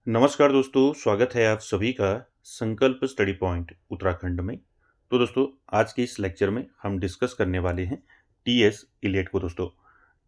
नमस्कार दोस्तों, स्वागत है आप सभी का संकल्प स्टडी पॉइंट उत्तराखंड में। तो दोस्तों, आज के इस लेक्चर में हम डिस्कस करने वाले हैं टीएस इलियट को। दोस्तों,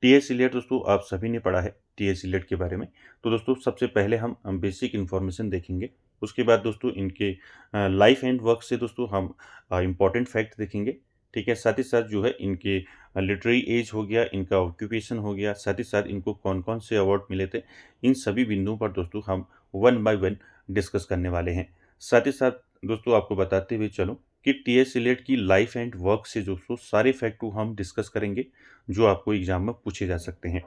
टीएस इलियट दोस्तों आप सभी ने पढ़ा है टीएस इलियट के बारे में। तो दोस्तों सबसे पहले हम बेसिक इन्फॉर्मेशन देखेंगे। उसके बाद दोस्तों इनके लाइफ एंड वर्क से दोस्तों हम इम्पॉर्टेंट फैक्ट देखेंगे। ठीक है, साथ ही साथ जो है इनके लिटरेरी एज हो गया, इनका ऑक्यूपेशन हो गया, साथ ही साथ इनको कौन कौन से अवार्ड मिले थे, इन सभी बिंदुओं पर दोस्तों हम वन बाय वन डिस्कस करने वाले हैं। साथ ही साथ दोस्तों आपको बताते हुए चलो कि टीएस इलियट की लाइफ एंड वर्क से दोस्तों सारे फैक्ट को हम डिस्कस करेंगे जो आपको एग्जाम में पूछे जा सकते हैं।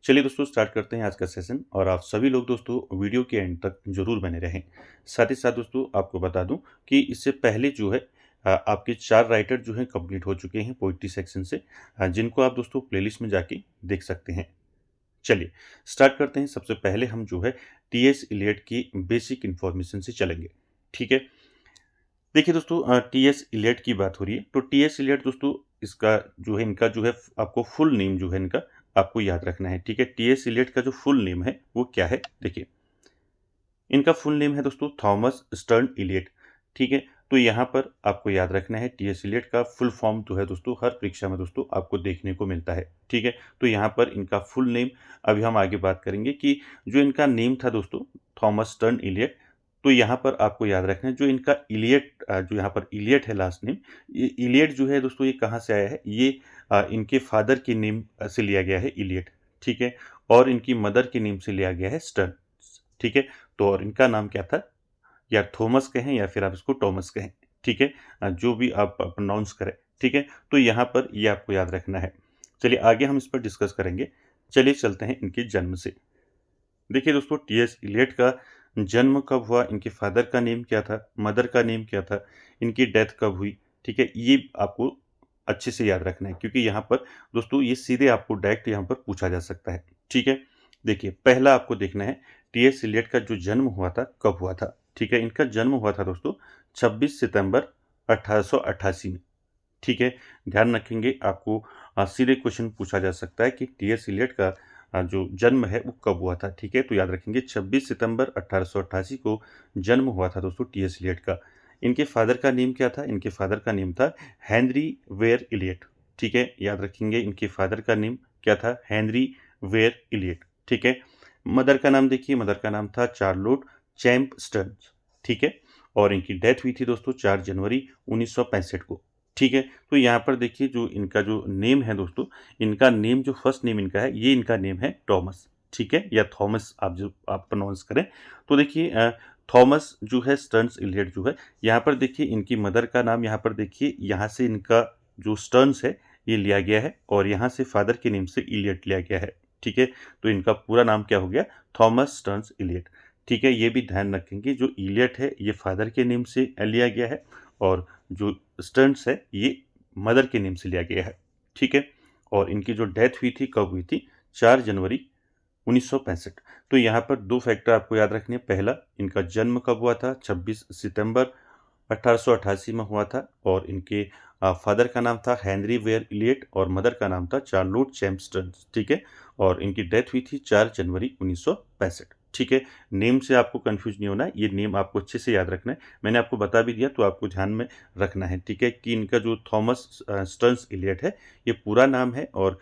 चलिए दोस्तों स्टार्ट करते हैं आज का सेशन, और आप सभी लोग दोस्तों वीडियो के एंड तक जरूर बने रहें। साथ ही साथ दोस्तों आपको बता दूं कि इससे पहले जो है आपके 4 राइटर जो हैं कंप्लीट हो चुके हैं पोइट्री सेक्शन से, जिनको आप दोस्तों प्लेलिस्ट में जाके देख सकते हैं। चलिए स्टार्ट करते हैं। सबसे पहले हम जो है टीएस इलियट की बेसिक इंफॉर्मेशन से चलेंगे। ठीक है, देखिए दोस्तों टीएस इलियट की बात हो रही है तो टीएस इलियट दोस्तों इसका जो है इनका जो है आपको फुल नेम जो है इनका आपको याद रखना है। ठीक है, टीएस इलियट का जो फुल नेम है वो क्या है, देखिए इनका फुल नेम है दोस्तों थॉमस स्टर्न इलियट। ठीक है, तो यहाँ पर आपको याद रखना है टीएस इलियट का फुल फॉर्म जो है दोस्तों हर परीक्षा में दोस्तों आपको देखने को मिलता है। ठीक है, तो यहाँ पर इनका फुल नेम अभी हम आगे बात करेंगे कि जो इनका नेम था दोस्तों थॉमस स्टर्न इलियट, तो यहाँ पर आपको याद रखना है जो इनका इलियट जो यहाँ पर इलियट है लास्ट नेम, ये इलियट जो है दोस्तों ये कहाँ से आया है, ये इनके फादर के नेम से लिया गया है इलियट। ठीक है, और इनकी मदर के नेम से लिया गया है स्टर्न। ठीक है, तो और इनका नाम क्या था, या थॉमस कहें या फिर आप इसको टॉमस कहें। ठीक है, जो भी आप प्रोनाउंस करें। ठीक है, तो यहाँ पर ये आपको याद रखना है। चलिए आगे हम इस पर डिस्कस करेंगे। चलिए चलते हैं इनके जन्म से। देखिए दोस्तों टीएस इलियट का जन्म कब हुआ, इनके फादर का नेम क्या था, मदर का नेम क्या था, इनकी डेथ कब हुई। ठीक है, ये आपको अच्छे से याद रखना है क्योंकि यहाँ पर दोस्तों ये सीधे आपको डायरेक्ट यहाँ पर पूछा जा सकता है। ठीक है, देखिए पहला आपको देखना है टीएस इलियट का जो जन्म हुआ था कब हुआ था। ठीक है, इनका जन्म हुआ था दोस्तों 26 सितंबर 1888 में। ठीक है, ध्यान रखेंगे आपको सीधे क्वेश्चन पूछा जा सकता है कि टीएस इलियट का जो जन्म है वो कब हुआ था। ठीक है, तो याद रखेंगे 26 सितंबर 1888 को जन्म हुआ था दोस्तों टीएस इलियट का। इनके फादर का नेम क्या था, इनके फादर का नेम था हेनरी वेयर इलियट। ठीक है, याद रखेंगे इनके फादर का नेम क्या था, हेनरी वेयर इलियट। ठीक है, मदर का नाम देखिए, मदर का नाम था चार्लोट चैम्प स्टर्न्स। ठीक है, और इनकी डेथ हुई थी दोस्तों 4 जनवरी 1965 को। ठीक है, तो यहाँ पर देखिए जो इनका जो नेम है दोस्तों, इनका नेम जो फर्स्ट नेम इनका है ये इनका नेम है टॉमस। ठीक है, या थॉमस आप जो आप प्रोनाउंस करें। तो देखिए थॉमस जो है स्टर्न्स इलियट जो है, यहाँ पर देखिए इनकी मदर का नाम, यहाँ पर देखिए यहाँ से इनका जो स्टर्न्स है ये लिया गया है और यहाँ से फादर के नेम से इलियट लिया गया है। ठीक है, तो इनका पूरा नाम क्या हो गया, थॉमस स्टर्न्स इलियट। ठीक है, ये भी ध्यान रखेंगे जो इलियट है ये फादर के नेम से लिया गया है और जो स्टर्न्स है ये मदर के नेम से लिया गया है। ठीक है, और इनकी जो डेथ हुई थी कब हुई थी, 4 जनवरी 1965। तो यहाँ पर 2 फैक्टर आपको याद रखने हैं। पहला, इनका जन्म कब हुआ था, 26 सितंबर 1888 में हुआ था, और इनके फादर का नाम था हेनरी वेयर इलियट और मदर का नाम था चार्लोट चैम्पस्टन। ठीक है, और इनकी डेथ हुई थी 4 जनवरी 1965। ठीक है, नेम से आपको कंफ्यूज नहीं होना है, ये नेम आपको अच्छे से याद रखना है। मैंने आपको बता भी दिया तो आपको ध्यान में रखना है। ठीक है, कि इनका जो थॉमस स्टर्न्स इलियट है ये पूरा नाम है, और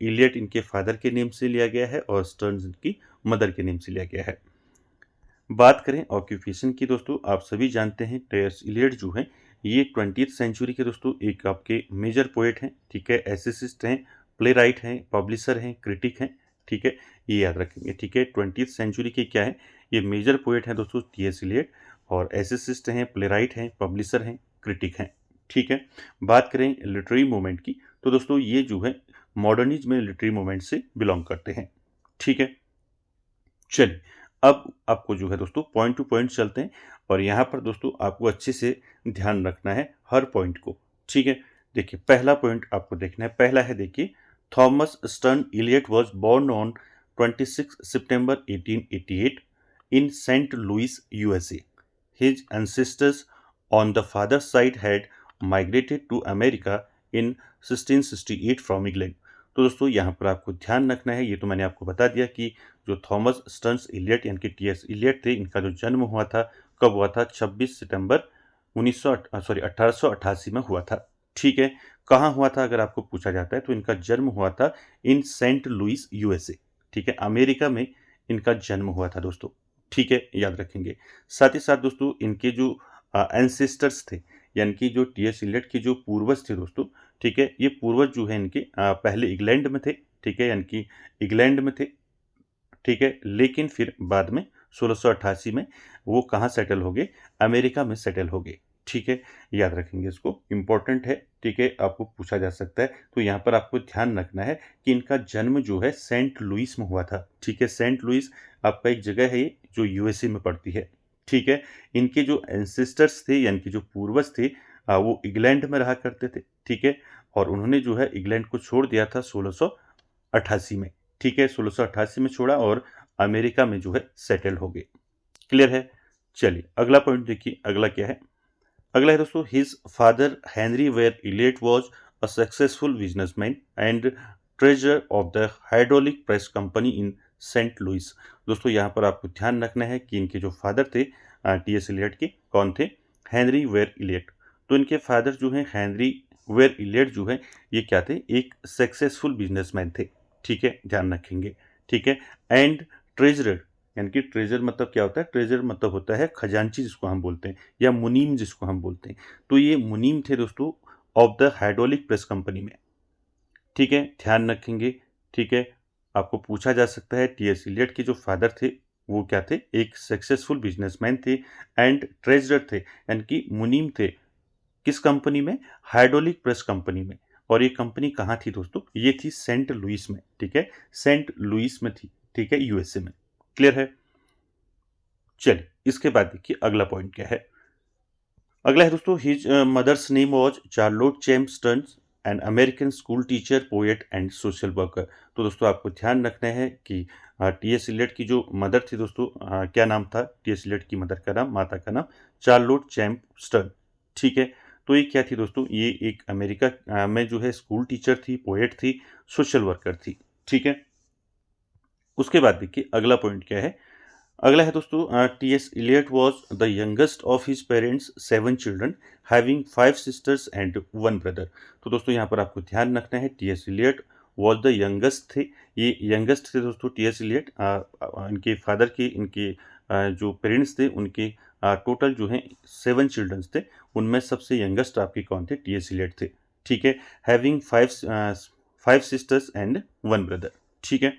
इलियट इनके फादर के नेम से लिया गया है और स्टर्न्स इनकी मदर के नेम से लिया गया है। बात करें ऑक्यूपेशन की दोस्तों, आप सभी जानते हैं टीएस इलियट जो है ये 20th सेंचुरी के दोस्तों एक आपके मेजर पोएट हैं। ठीक है, एसेसिस्ट हैं, प्ले राइट हैं, पब्लिशर हैं, क्रिटिक हैं। ठीक है, ये याद रखेंगे। ठीक है, 20th सेंचुरी के क्या है, ये मेजर पोएट हैं दोस्तों टीएस इलियट, और एसेसिस्ट हैं, प्ले राइट हैं, पब्लिशर हैं, क्रिटिक हैं। ठीक है, बात करें लिटरेरी मूवमेंट की तो दोस्तों ये जो है मॉडर्निज्म में लिटरेरी मूवमेंट से बिलोंग करते हैं। ठीक है, चलिए अब आपको जो है दोस्तों पॉइंट टू पॉइंट चलते हैं, और यहाँ पर दोस्तों आपको अच्छे से ध्यान रखना है हर पॉइंट को। ठीक है, देखिए पहला पॉइंट आपको देखना है, पहला है देखिए Thomas Stearns Eliot was born on 26 September 1888 in Saint Louis USA. His ancestors on the father's side had migrated to America in 1668 from England। तो दोस्तों यहाँ पर आपको ध्यान रखना है, ये तो मैंने आपको बता दिया कि जो थॉमस स्टर्न्स इलियट यानी कि टीएस इलियट थे, इनका जो जन्म हुआ था कब हुआ था? 26 सितंबर 1888 में हुआ था। ठीक है, कहाँ हुआ था अगर आपको पूछा जाता है तो इनका जन्म हुआ था इन सेंट लुइस यूएसए। ठीक है, अमेरिका में इनका जन्म हुआ था दोस्तों। ठीक है, याद रखेंगे। साथ ही साथ दोस्तों इनके जो एंसेस्टर्स थे, यानी कि जो टीएस इलियट के जो पूर्वज थे दोस्तों, ठीक है, ये पूर्वज जो है इनके पहले इंग्लैंड में थे। ठीक है, यानी कि इंग्लैंड में थे। ठीक है, लेकिन फिर बाद में 1688 में वो कहाँ सेटल हो गए? अमेरिका में सेटल हो गए। ठीक है, याद रखेंगे, इसको इम्पोर्टेंट है। ठीक है, आपको पूछा जा सकता है, तो यहाँ पर आपको ध्यान रखना है कि इनका जन्म जो है सेंट लुइस में हुआ था। ठीक है, सेंट लुइस आपका एक जगह है जो यूएसए में पड़ती है। ठीक है, इनके जो एंसेस्टर्स थे यानी कि जो पूर्वज थे वो इंग्लैंड में रहा करते थे। ठीक है, और उन्होंने जो है इंग्लैंड को छोड़ दिया था 1688 में। ठीक है, 1688 में छोड़ा और अमेरिका में जो है सेटल हो गए। क्लियर है? चलिए अगला पॉइंट देखिए, अगला क्या है? अगला है दोस्तों, his father Henry Ware Eliot was a successful businessman and treasure of the hydraulic press company in Saint Louis. दोस्तों यहाँ पर आपको ध्यान रखना है कि इनके जो फादर थे टीएस इलियट के, कौन थे? Henry Ware Eliot. तो इनके फादर जो हैं हेनरी वेयर इलियट जो है, ये क्या थे? एक सक्सेसफुल बिजनेसमैन थे। ठीक है, ध्यान रखेंगे। ठीक है, एंड ट्रेजरर, यानी कि ट्रेजर मतलब क्या होता है? ट्रेजर मतलब होता है खजांची जिसको हम बोलते हैं, या मुनीम जिसको हम बोलते हैं। तो ये मुनीम थे दोस्तों of the hydraulic press company में। ठीक है, ध्यान रखेंगे। ठीक है, आपको पूछा जा सकता है टीएस इलियट के जो फादर थे वो क्या थे? एक सक्सेसफुल बिजनेसमैन थे एंड ट्रेजरर थे, यानी कि मुनीम थे। किस कंपनी में? हाइड्रोलिक प्रेस कंपनी में। और ये कंपनी कहाँ थी दोस्तों? ये थी सेंट लुइस में। ठीक है, सेंट लुइस में थी। ठीक है, यूएसए में। क्लियर है? चलिए इसके बाद देखिए अगला पॉइंट क्या है। अगला है दोस्तों, his mother's name was Charlotte Champe Stearns, an American school teacher, poet and social worker. तो दोस्तों आपको ध्यान रखना है कि टीएस इलियट की जो मदर थी दोस्तों, क्या नाम था टीएस इलियट की मदर का नाम, माता का नाम? Charlotte champ stern. ठीक है, तो ये क्या थी दोस्तों? ये एक अमेरिका में जो है स्कूल टीचर थी, पोएट थी, सोशल वर्कर थी। ठीक है, उसके बाद देखिए अगला पॉइंट क्या है। अगला है दोस्तों, T S Eliot was the youngest of his parents 7 children having 5 sisters and 1 brother. तो दोस्तों यहाँ पर आपको ध्यान रखना है, T S Eliot was the youngest थे। ये यंगेस्ट थे दोस्तों टीएस इलियट। इनके फादर के, इनके जो पेरेंट्स थे उनके टोटल जो हैं 7 चिल्ड्रंस थे, उनमें सबसे यंगेस्ट आपके कौन थे? टीएस इलियट थे। ठीक है, हैविंग 5 सिस्टर्स एंड 1 ब्रदर। ठीक है,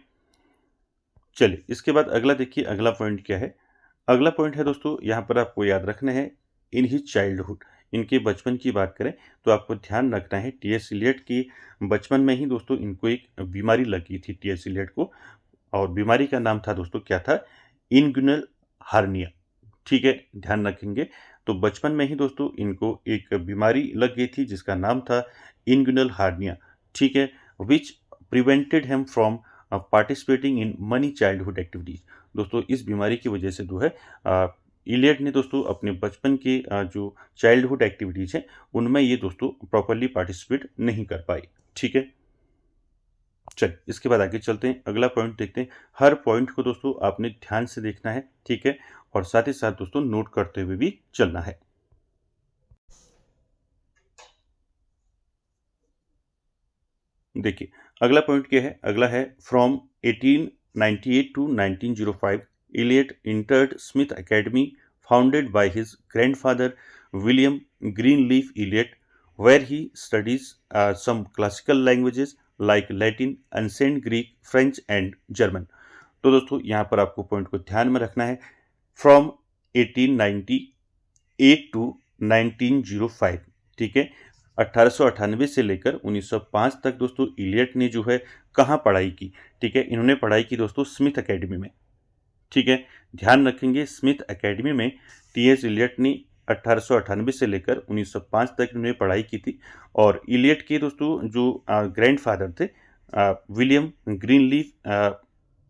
चलिए इसके बाद अगला देखिए, अगला पॉइंट क्या है। अगला पॉइंट है दोस्तों, यहाँ पर आपको याद रखना है इन हिज चाइल्डहुड, इनके बचपन की बात करें तो आपको ध्यान रखना है टीएस इलियट की बचपन में ही दोस्तों इनको एक बीमारी लगी थी टीएस इलियट को, और बीमारी का नाम था दोस्तों, क्या था? इंग्युनल हार्निया। ठीक है, ध्यान रखेंगे। तो बचपन में ही दोस्तों इनको एक बीमारी लग गई थी जिसका नाम था इंग्युनल हार्निया। ठीक है, which prevented him from participating in many childhood activities. दोस्तों इस बीमारी की वजह से जो है इलियट ने दोस्तों अपने बचपन के जो चाइल्डहुड एक्टिविटीज हैं उनमें ये दोस्तों प्रॉपरली पार्टिसिपेट नहीं कर पाई। ठीक है, चलिए इसके बाद आगे चलते हैं, अगला पॉइंट देखते हैं। हर पॉइंट को दोस्तों आपने ध्यान से देखना है। ठीक है, और साथ ही साथ दोस्तों नोट करते हुए भी चलना है। देखिए अगला पॉइंट क्या है। अगला है, from 1898 to 1905 Eliot entered Smith Academy founded by his grandfather William Greenleaf Eliot, where he studies some classical languages like Latin, Ancient Greek, French and German। तो दोस्तों यहाँ पर आपको पॉइंट को ध्यान में रखना है, फ्रॉम 1898 टू 1905। ठीक है, 1898 से लेकर 1905 तक दोस्तों इलियट ने जो है कहाँ पढ़ाई की? ठीक है, इन्होंने पढ़ाई की दोस्तों स्मिथ एकेडमी में। ठीक है, ध्यान रखेंगे स्मिथ एकेडमी में टीएस इलियट ने 1898 से लेकर 1905 तक इन्होंने पढ़ाई की थी। और इलियट के दोस्तों जो ग्रैंडफादर थे विलियम ग्रीनलीफ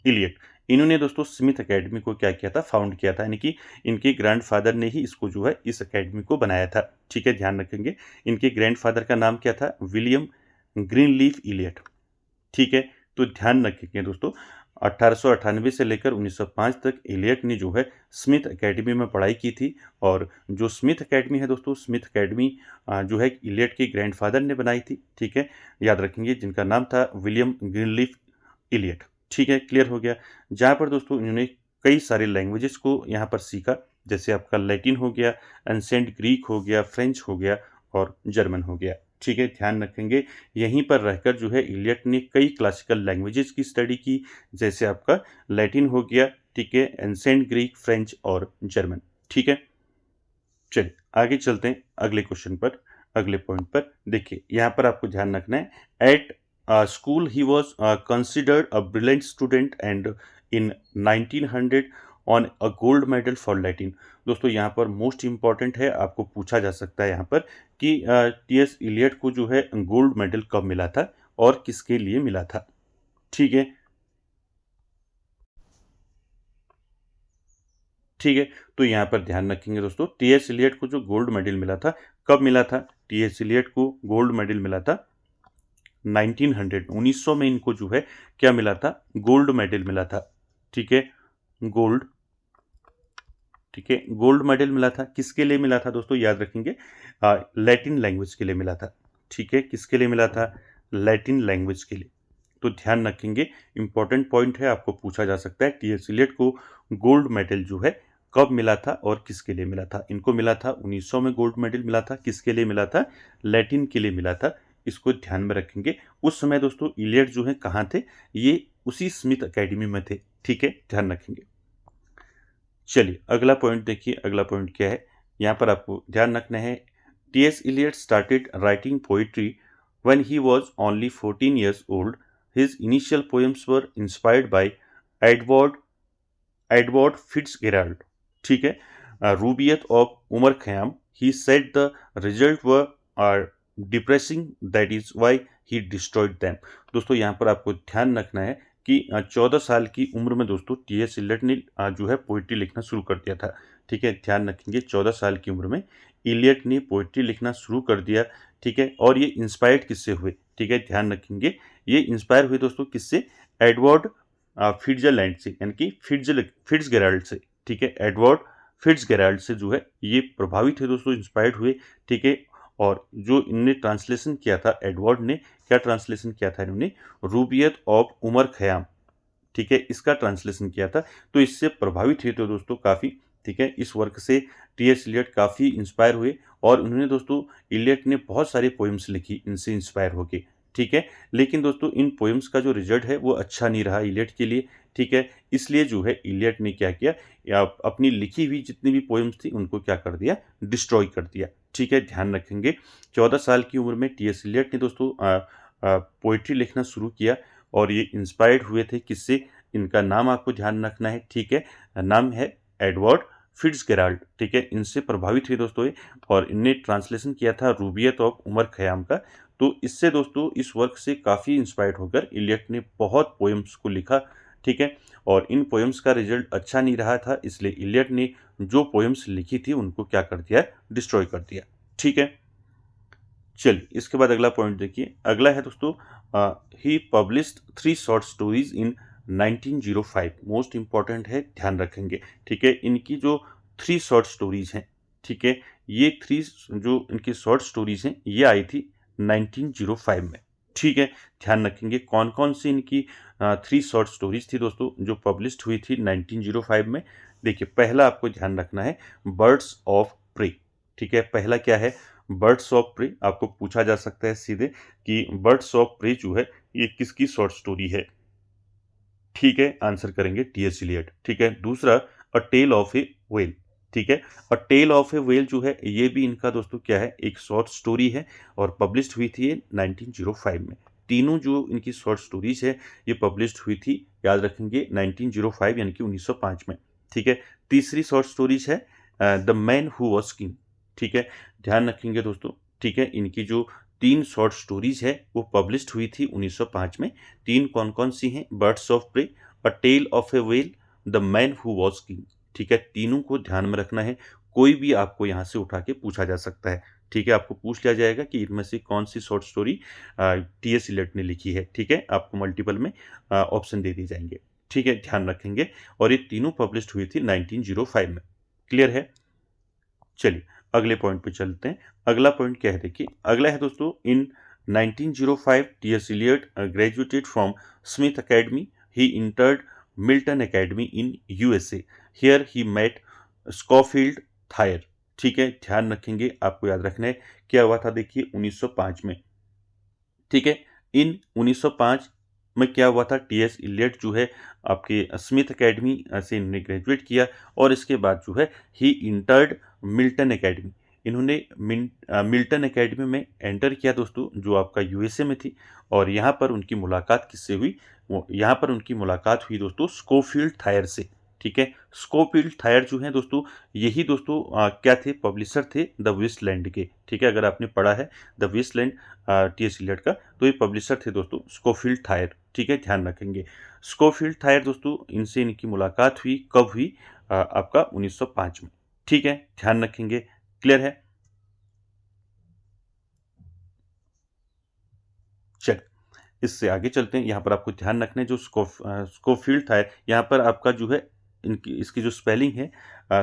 इलियट, इन्होंने दोस्तों स्मिथ एकेडमी को क्या किया था? फाउंड किया था, यानी कि इनके ग्रैंडफादर ने ही इसको जो है इस एकेडमी को बनाया था। ठीक है, ध्यान रखेंगे इनके ग्रैंडफादर का नाम क्या था? William Greenleaf Eliot. ठीक है, तो ध्यान रखेंगे दोस्तों 1898 से लेकर 1905 तक इलियट ने जो है स्मिथ एकेडमी में पढ़ाई की थी। और जो स्मिथ एकेडमी है दोस्तों, स्मिथ एकेडमी जो है इलियट के ग्रैंडफादर ने बनाई थी। ठीक है, याद रखेंगे, जिनका नाम था विलियम ग्रीनलीफ इलियट। ठीक है, क्लियर हो गया। जहाँ पर दोस्तों इन्होंने कई सारे लैंग्वेजेस को यहाँ पर सीखा, जैसे आपका लैटिन हो गया, एंसेंट ग्रीक हो गया, फ्रेंच हो गया और जर्मन हो गया। ठीक है, ध्यान रखेंगे, यहीं पर रहकर जो है इलियट ने कई क्लासिकल लैंग्वेजेस की स्टडी की, जैसे आपका लैटिन हो गया, ठीक है, एंसेंट ग्रीक, फ्रेंच और जर्मन। ठीक है, चलिए आगे चलते हैं अगले क्वेश्चन पर, अगले पॉइंट पर। देखिए यहाँ पर आपको ध्यान रखना है, at school he was considered a brilliant student and in 1900 on a gold medal for Latin. दोस्तों यहाँ पर मोस्ट इंपॉर्टेंट है, आपको पूछा जा सकता है यहाँ पर कि टी.एस. इलियट को जो है गोल्ड मेडल कब मिला था और किसके लिए मिला था। ठीक है, ठीक है, तो यहाँ पर ध्यान रखेंगे दोस्तों, टी.एस. इलियट को जो गोल्ड मेडल मिला था, कब मिला था? टी.एस. इलियट को गोल्ड मेडल मिला था 1900, 1900 में इनको जो है क्या मिला था? गोल्ड मेडल मिला था। ठीक है, गोल्ड, ठीक है, गोल्ड मेडल मिला था। किसके लिए मिला था दोस्तों? याद रखेंगे, लैटिन लैंग्वेज के लिए मिला था। ठीक है, किसके लिए मिला था? लैटिन लैंग्वेज के लिए। तो ध्यान रखेंगे, इंपॉर्टेंट पॉइंट है, आपको पूछा जा सकता है टी.एस. इलियट को गोल्ड मेडल जो है कब मिला था और किसके लिए मिला था। इनको मिला था 1900 में गोल्ड मेडल मिला था। किसके लिए मिला था? लैटिन के लिए मिला था। इसको ध्यान में रखेंगे। उस समय दोस्तों इलियट जो है कहाँ थे? ये उसी स्मिथ एकेडमी में थे। ठीक है, ध्यान रखेंगे। चलिए अगला पॉइंट देखिए, अगला पॉइंट क्या है, यहाँ पर आपको ध्यान रखना है, T S. Eliot started writing poetry when he was only 14 years old. His initial poems were inspired by Edward Edward Fitzgerald. ठीक है, Rubaiyat of Omar Khayyam. He said the result were are depressing, that is why he destroyed them. दोस्तों यहाँ पर आपको ध्यान रखना है कि 14 साल की उम्र में दोस्तों टी.एस. इलियट ने जो है पोइट्री लिखना शुरू कर दिया था। ठीक है, ध्यान रखेंगे, 14 साल की उम्र में इलियट ने पोइट्री लिखना शुरू कर दिया। ठीक है, और ये इंस्पायर्ड किससे हुए? ठीक है, ध्यान रखेंगे, ये इंस्पायर हुए दोस्तों किससे? एडवर्ड फिट्जरलैंड से, यानी कि फिट्जगेराल्ड से। ठीक है, एडवर्ड फिट्जगेराल्ड से जो है ये प्रभावित हुए दोस्तों, इंस्पायर्ड हुए। ठीक है, और जो इनने ट्रांसलेशन किया था, एडवर्ड ने क्या ट्रांसलेशन किया था? इन्होंने रूबियत ऑफ उमर खयाम, ठीक है, इसका ट्रांसलेशन किया था। तो इससे प्रभावित हुए थे दोस्तों काफ़ी। ठीक है, इस वर्क से टी.एस. इलियट काफ़ी इंस्पायर हुए और उन्होंने दोस्तों, इलियट ने बहुत सारी पोइम्स लिखी इनसे इंस्पायर होके। ठीक है, लेकिन दोस्तों इन पोइम्स का जो रिजल्ट है वो अच्छा नहीं रहा इलियट के लिए। ठीक है, इसलिए जो है इलियट ने क्या किया, या अपनी लिखी हुई जितनी भी पोइम्स थी उनको क्या कर दिया? डिस्ट्रॉय कर दिया। ठीक है, ध्यान रखेंगे, 14 साल की उम्र में टी.एस. इलियट ने दोस्तों पोइट्री लिखना शुरू किया और ये इंस्पायर्ड हुए थे किससे? इनका नाम आपको ध्यान रखना है। ठीक है, नाम है एडवर्ड फिट्जगेराल्ड। ठीक है, इनसे प्रभावित हुए दोस्तों ये, और इनने ट्रांसलेशन किया था रूबियत ऑफ उमर खयाम का। तो इससे दोस्तों इस वर्क से काफ़ी इंस्पायर्ड होकर इलियट ने बहुत पोएम्स को लिखा। ठीक है, और इन पोएम्स का रिजल्ट अच्छा नहीं रहा था, इसलिए इलियट ने जो पोएम्स लिखी थी उनको क्या कर दिया? डिस्ट्रॉय कर दिया। ठीक है, चलिए इसके बाद अगला पॉइंट देखिए, अगला है दोस्तों, he published 3 short stories in 1905। Most important है, ध्यान रखेंगे। ठीक है, इनकी जो 3 शॉर्ट स्टोरीज हैं, ठीक है, ये 3 जो इनकी शॉर्ट स्टोरीज हैं ये आई थी 1905 में। ठीक है, ध्यान रखेंगे कौन कौन सी इनकी 3 शॉर्ट स्टोरीज थी दोस्तों जो पब्लिश्ड हुई थी 1905 में। देखिए पहला आपको ध्यान रखना है, बर्ड्स ऑफ प्रे। ठीक है, पहला क्या है? Birds of prey. आपको पूछा जा सकता है सीधे कि बर्ड्स ऑफ प्रे जो है ये किसकी शॉर्ट स्टोरी है? ठीक है, आंसर करेंगे टी.एस. इलियट। ठीक है, दूसरा अ टेल ऑफ ए व्हेल। ठीक है, अ टेल ऑफ ए व्हेल जो है ये भी इनका दोस्तों क्या है? एक शॉर्ट स्टोरी है और पब्लिश्ड हुई थी ये 1905 में। तीनों जो इनकी शॉर्ट स्टोरीज है ये पब्लिश्ड हुई थी, याद रखेंगे, 1905 यानी कि 1905 में। ठीक है, तीसरी शॉर्ट स्टोरीज है the man who was king. ठीक है, ध्यान रखेंगे दोस्तों। ठीक है, इनकी जो 3 शॉर्ट स्टोरीज है वो पब्लिश्ड हुई थी 1905 में। 3 कौन कौन सी हैं? Birds of prey, a tale of a whale, the man who was king. ठीक है, तीनों को ध्यान में रखना है, कोई भी आपको यहाँ से उठा के पूछा जा सकता है। ठीक है, आपको पूछ लिया जाएगा कि इनमें से कौन सी शॉर्ट स्टोरी टी.एस. इलियट ने लिखी है। ठीक है, आपको मल्टीपल में ऑप्शन दे दिए जाएंगे। ठीक है, ध्यान रखेंगे। और ये तीनों पब्लिश हुई थी 1905 में। क्लियर है? चलिए अगले पॉइंट पे चलते हैं। अगला पॉइंट क्या है, देखिए अगला है दोस्तों, in 1905 T S. Eliot graduated from Smith Academy, he entered Milton Academy in USA, here he met Scofield Thayer. ठीक है, ध्यान रखेंगे, आपको याद रखना है क्या हुआ था। देखिए 1905 में, ठीक है, इन 1905 में क्या हुआ था, टी.एस. इलियट जो है आपके स्मिथ अकेडमी से इन्होंने ग्रेजुएट किया और इसके बाद जो है ही इंटर्ड मिल्टन अकेडमी, इन्होंने मिल्टन अकेडमी में एंटर किया दोस्तों, जो आपका यूएसए में थी। और यहाँ पर उनकी मुलाकात किससे हुई, वो यहाँ पर उनकी मुलाकात हुई दोस्तों स्कोफील्ड थायर से। ठीक है, स्कोफील्ड थायर जो है दोस्तों, यही दोस्तों क्या थे, पब्लिशर थे द वेस्टलैंड के। ठीक है, अगर आपने पढ़ा है द वेस्टलैंड टी.एस. इलियट का, तो ये पब्लिशर थे दोस्तों स्कोफील्ड थायर। ठीक है, ध्यान रखेंगे। स्कोफील्ड थायर दोस्तों, इनसे इनकी मुलाकात हुई, कब हुई, आपका 1905 में। ठीक है, ध्यान रखेंगे। क्लियर है? चल, इससे आगे चलते हैं। यहाँ पर आपको ध्यान रखना है, जो स्कोफील्ड थायर, यहाँ पर आपका जो है इनकी इसकी जो स्पेलिंग है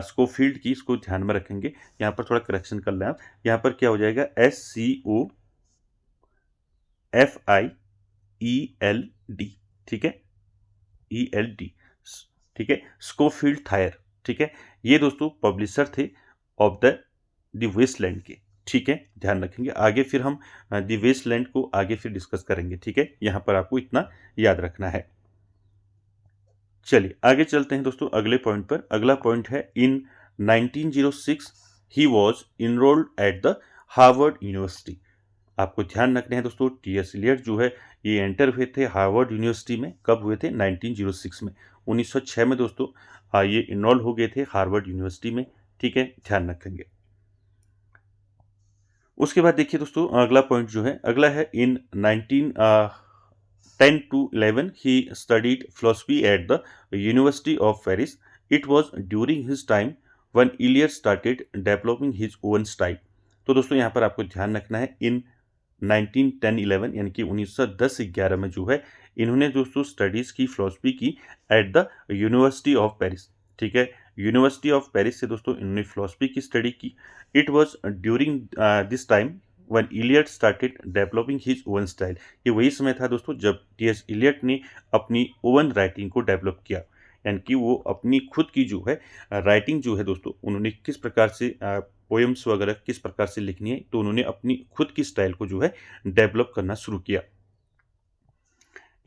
स्कोफील्ड की, इसको ध्यान में रखेंगे। यहाँ पर थोड़ा करेक्शन कर लें आप। यहाँ पर क्या हो जाएगा, SCOFIELD। ठीक है, ELD। ठीक है, स्कोफील्ड थायर। ठीक है, ये दोस्तों पब्लिशर थे ऑफ द वेस्टलैंड के। ठीक है, ध्यान रखेंगे। आगे फिर हम द वेस्टलैंड को आगे फिर डिस्कस करेंगे। ठीक है, यहाँ पर आपको इतना याद रखना है। चलिए आगे चलते हैं दोस्तों अगले पॉइंट पर। अगला पॉइंट है, इन 1906 he was enrolled at the Harvard university. आपको ध्यान रखना है दोस्तों, टी.एस. इलियट जो है ये एंटर हुए थे हार्वर्ड यूनिवर्सिटी में। कब हुए थे, 1906 में। 1906 में दोस्तों ये इनरोल हो गए थे हार्वर्ड यूनिवर्सिटी में। ठीक है, ध्यान रखेंगे। उसके बाद देखिए दोस्तों अगला पॉइंट जो है, अगला है, इन 1910 to 11 he studied philosophy at the University of Paris. It was during his time when Eliot started developing his own style. तो दोस्तों यहाँ पर आपको ध्यान रखना है, इन 1910-11 यानी कि 1910-11 में जो है इन्होंने दोस्तों स्टडीज़ की, फिलोसफी की at the university of Paris. ठीक है, यूनिवर्सिटी ऑफ पेरिस से दोस्तों इन्होंने फिलोसफी की स्टडी की। It was during this time when Eliot started developing his own style. ये वही समय था दोस्तों जब टी.एस. इलियट ने अपनी ओवन राइटिंग को डेवलप किया, यानी कि वो अपनी खुद की जो है राइटिंग जो है दोस्तों, उन्होंने किस प्रकार से पोएम्स वगैरह किस प्रकार से लिखनी है, तो उन्होंने अपनी खुद की स्टाइल को जो है डेवलप करना शुरू किया।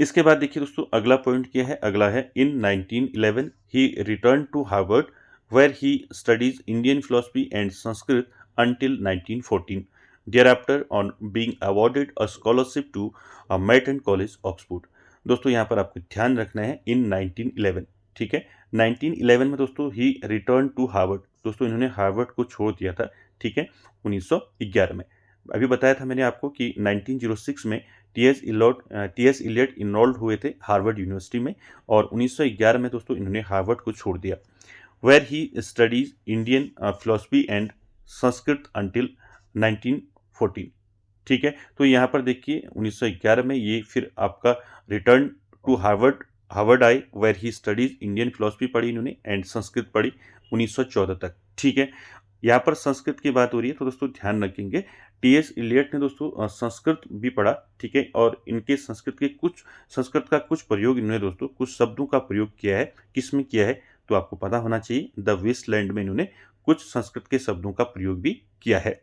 इसके बाद देखिए दोस्तों अगला पॉइंट क्या है, अगला है, in 1911 he return to Harvard where he studies Indian philosophy and Sanskrit until 1914, thereafter on being awarded a scholarship to Merton College, Oxford। दोस्तों यहाँ पर आपको ध्यान रखना है, इन 1911। ठीक है, 1911 में दोस्तों ही रिटर्न टू हार्वर्ड, दोस्तों इन्होंने हार्वर्ड को छोड़ दिया था। ठीक है, 1911 में। अभी बताया था मैंने आपको कि 1906 में टी.एस. इलियट इनरोल्ड हुए थे हार्वर्ड यूनिवर्सिटी में, और 1911 में दोस्तों इन्होंने हार्वर्ड को छोड़ दिया। Where he studies Indian philosophy and Sanskrit until 1914। ठीक है, तो यहाँ पर देखिए 1911 में ये फिर आपका रिटर्न टू हार्वर्ड आए, where he studies Indian philosophy पढ़ी इन्होंने एंड संस्कृत पढ़ी 1914 तक। ठीक है, यहाँ पर संस्कृत की बात हो रही है, तो दोस्तों ध्यान रखेंगे टी.एस. इलियट ने दोस्तों संस्कृत भी पढ़ा। ठीक है, और इनके संस्कृत का कुछ प्रयोग इन्होंने दोस्तों कुछ शब्दों का प्रयोग किया है। किस में किया है, तो आपको पता होना चाहिए, द वेस्टलैंड में इन्होंने कुछ संस्कृत के शब्दों का प्रयोग भी किया है।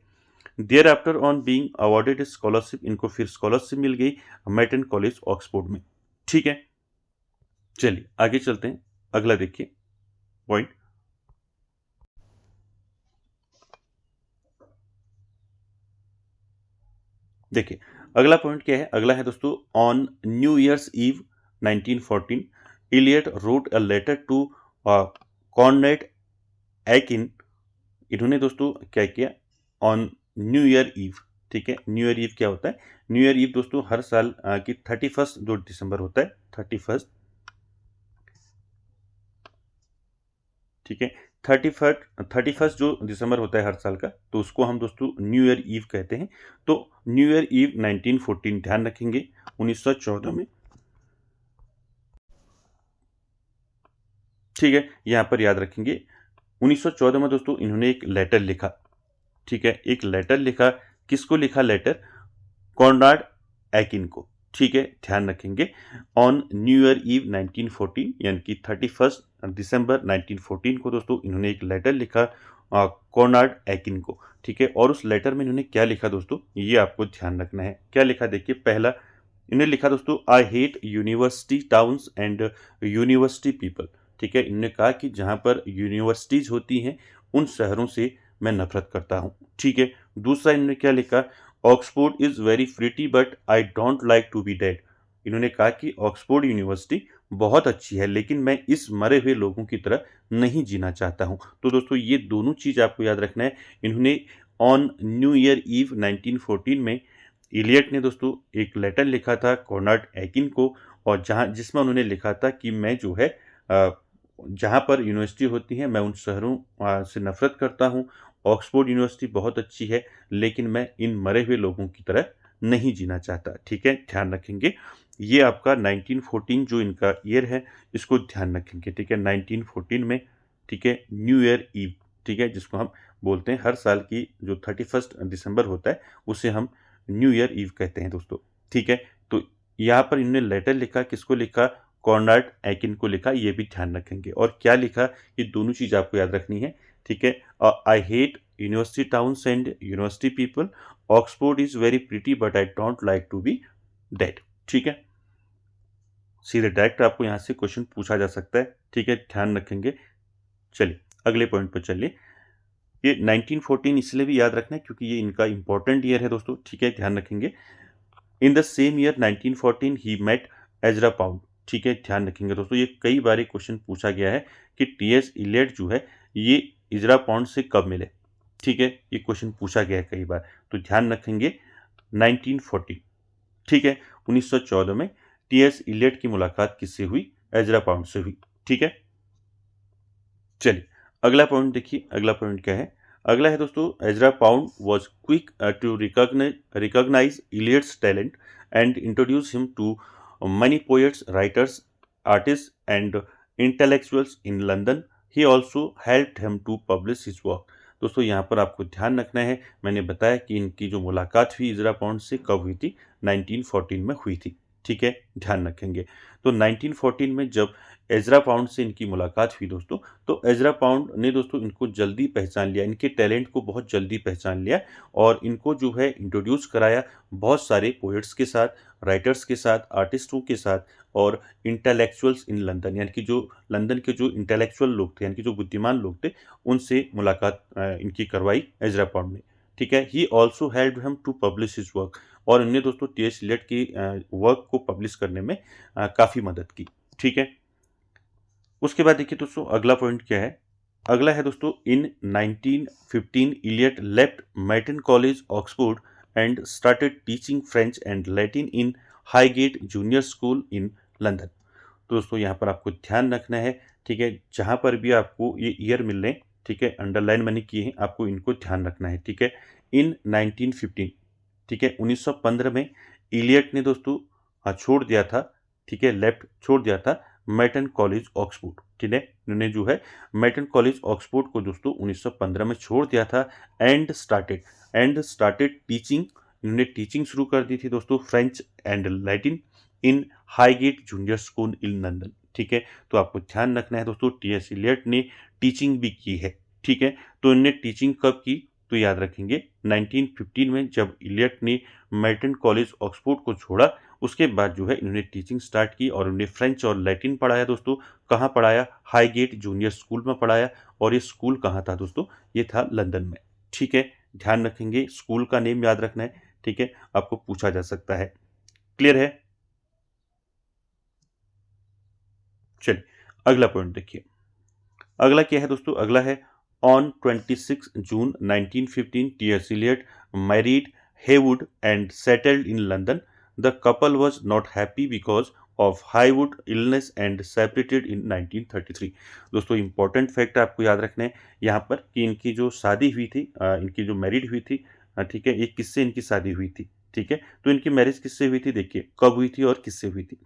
Thereafter on being awarded scholarship, इनको फिर स्कॉलरशिप मिल गई मेटन कॉलेज ऑक्सफोर्ड में। ठीक है, चलिए आगे चलते हैं। अगला देखिए पॉइंट, देखिए अगला पॉइंट क्या है, अगला है दोस्तों, on New Year's Eve 1914 Eliot wrote a letter to Conrad Aiken. इन्होंने दोस्तों क्या किया, ऑन न्यू ईयर ईव। ठीक है, न्यू ईयर ईव क्या होता है, न्यू ईयर ईव दोस्तों हर साल की 31 जो दिसंबर होता है, 31। ठीक है, 31 जो दिसंबर होता है हर साल का, तो उसको हम दोस्तों न्यू ईयर ईव कहते हैं। तो न्यू ईयर ईव 1914, ध्यान रखेंगे 1914 में ठीक है, यहाँ पर याद रखेंगे 1914 में दोस्तों इन्होंने एक लेटर लिखा। ठीक है, एक लेटर लिखा, किसको लिखा लेटर? कॉनराड एकिन को। ठीक है, ध्यान रखेंगे ऑन न्यू ईयर ईव 1914 यानी कि 31 दिसंबर 1914 को दोस्तों इन्होंने एक लेटर लिखा कॉनराड एकिन को। ठीक है, और उस लेटर में इन्होंने क्या लिखा दोस्तों, ये आपको ध्यान रखना है। क्या लिखा देखिए, पहला इन्होंने लिखा दोस्तों, आई hate university towns and university people. ठीक है, इन्होंने कहा कि जहाँ पर यूनिवर्सिटीज होती हैं उन शहरों से मैं नफरत करता हूँ। ठीक है, दूसरा इन्होंने क्या लिखा, Oxford is very pretty but I don't like to be dead. इन्होंने कहा कि ऑक्सफोर्ड यूनिवर्सिटी बहुत अच्छी है लेकिन मैं इस मरे हुए लोगों की तरह नहीं जीना चाहता हूँ। तो दोस्तों ये दोनों चीज़ आपको याद रखना है। इन्होंने ऑन न्यू ईयर ईव 1914 में इलियट ने दोस्तों एक लेटर लिखा था कॉनराड एकिन को, और जिसमें उन्होंने लिखा था कि मैं जो है जहाँ पर यूनिवर्सिटी होती है मैं उन शहरों से नफरत करता हूँ। ऑक्सफोर्ड यूनिवर्सिटी बहुत अच्छी है लेकिन मैं इन मरे हुए लोगों की तरह नहीं जीना चाहता। ठीक है, ध्यान रखेंगे ये आपका 1914 जो इनका ईयर है इसको ध्यान रखेंगे। ठीक है, 1914 में, ठीक है, न्यू ईयर ईव, ठीक है, जिसको हम बोलते हैं हर साल की जो 31 दिसंबर होता है उसे हम न्यू ईयर ईव कहते हैं दोस्तों। ठीक है, तो यहाँ पर इन्होंने लेटर लिखा, किसको लिखा? कॉनराड एकिन को लिखा, ये भी ध्यान रखेंगे। और क्या लिखा, ये दोनों चीज़ आपको याद रखनी है। ठीक है, I hate university towns and university people, Oxford is very pretty but I don't like to be dead. ठीक है, सीधे डायरेक्ट आपको यहाँ से क्वेश्चन पूछा जा सकता है। ठीक है, ध्यान रखेंगे। चलिए अगले पॉइंट पर चलिए। ये 1914 इसलिए भी याद रखना है क्योंकि ये इनका इंपॉर्टेंट ईयर है दोस्तों। ठीक है, ध्यान रखेंगे। In the same year 1914 he met Ezra Pound. ठीक है, ध्यान रखेंगे दोस्तों, ये कई बार क्वेश्चन पूछा गया है कि टीएस इलियट जो है ये इजरा पाउंड से कब मिले। ठीक है, ये क्वेश्चन पूछा गया है कई बार, तो ध्यान रखेंगे 1914। ठीक है, 1914 में टीएस इलियट की मुलाकात किससे हुई? एजरा पाउंड से हुई। ठीक है, चलिए अगला पॉइंट देखिए। अगला पॉइंट क्या है? अगला है दोस्तों, Ezra Pound was quick to recognise Eliot's talent and introduce him to many poets, writers, artists, and intellectuals in London. He also helped him to publish his work. दोस्तों यहाँ पर आपको ध्यान रखना है, मैंने बताया कि इनकी जो मुलाकात हुई इजरा पाउंड से कब हुई थी? 1914 में हुई थी। ठीक है, ध्यान रखेंगे। तो 1914 में जब एजरा पाउंड से इनकी मुलाकात हुई दोस्तों, तो एजरा पाउंड ने दोस्तों इनको जल्दी पहचान लिया, इनके टैलेंट को बहुत जल्दी पहचान लिया और इनको जो है इंट्रोड्यूस कराया बहुत सारे पोएट्स के साथ, राइटर्स के साथ, आर्टिस्टों के साथ और इंटेलेक्चुअल्स इन लंदन, यानी कि जो लंदन के जो इंटेलेक्चुअल लोग थे, यानी कि जो बुद्धिमान लोग थे, उनसे मुलाकात इनकी करवाई एजरा पाउंड ने। ठीक है, he also helped him to publish his work, और इन्होंने दोस्तों टीएस इलियट की वर्क को पब्लिश करने में काफ़ी मदद की। ठीक है, उसके बाद देखिए दोस्तों अगला पॉइंट क्या है? अगला है दोस्तों, in 1915 Eliot left Merton college Oxford and started teaching French and Latin in Highgate junior school in London. तो दोस्तों यहाँ पर आपको ध्यान रखना है। ठीक है, जहाँ पर भी आपको ये ईयर मिल रहे हैं, ठीक है, अंडरलाइन मैंने किए हैं, आपको इनको ध्यान रखना है। ठीक है, इन 1915, ठीक है, 1915 में इलियट ने दोस्तों छोड़ दिया था, ठीक है, लेफ्ट छोड़ दिया था मेटन कॉलेज ऑक्सफोर्ड। ठीक है, इन्होंने जो है मेटन कॉलेज ऑक्सफोर्ड को दोस्तों 1915 में छोड़ दिया था एंड स्टार्टेड टीचिंग, इन्होंने टीचिंग शुरू कर दी थी दोस्तों French and Latin in Highgate junior school in London. ठीक है, तो आपको ध्यान रखना है दोस्तों टीएस इलियट ने टीचिंग भी की है। ठीक है, तो इन्होंने टीचिंग कब की? तो याद रखेंगे 1915 में जब इलियट ने मेटन कॉलेज ऑक्सफोर्ड को छोड़ा, उसके बाद जो है इन्होंने टीचिंग स्टार्ट की और उन्हें फ्रेंच और लैटिन पढ़ाया दोस्तों। कहाँ पढ़ाया? हाईगेट जूनियर स्कूल में पढ़ाया, और ये स्कूल कहाँ था दोस्तों? ये था लंदन में। ठीक है, ध्यान रखेंगे, स्कूल का नेम याद रखना है। ठीक है, आपको पूछा जा सकता है। क्लियर है? चलिए अगला पॉइंट देखिए। अगला क्या है दोस्तों? अगला है on 26 June 1915 T S Eliot married Haigh-Wood and settled in London. The couple was not happy because of Haigh-Wood illness and separated in 1933। दोस्तों इंपॉर्टेंट फैक्ट आपको याद रखना है यहाँ पर कि इनकी जो शादी हुई थी, इनकी जो मैरिड हुई थी, ठीक है, ये किससे इनकी शादी हुई थी? ठीक है, तो इनकी मैरिज किससे हुई थी? देखिए कब हुई थी और किससे हुई थी।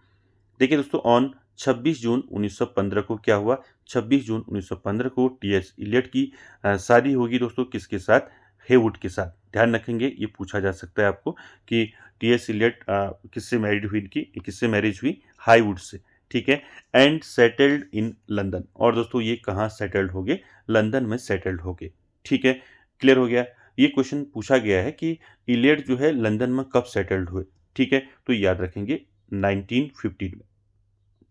देखिए दोस्तों ऑन 26 जून 1915 को क्या हुआ, 26 जून 1915 को टी.एस. इलियट की शादी होगी दोस्तों किसके साथ, हेवुड के साथ। ध्यान रखेंगे ये पूछा जा सकता है आपको कि टी.एस. इलियट किससे मैरिड हुई, इनकी किससे मैरिज हुई, हाईवुड से, ठीक है। एंड सेटल्ड इन लंदन, और दोस्तों ये कहाँ सेटल्ड हो गए, लंदन में सेटल्ड हो गए, ठीक है। क्लियर हो गया। ये क्वेश्चन पूछा गया है कि इलियट जो है लंदन में कब सेटल्ड हुए, ठीक है, तो याद रखेंगे 1915 में,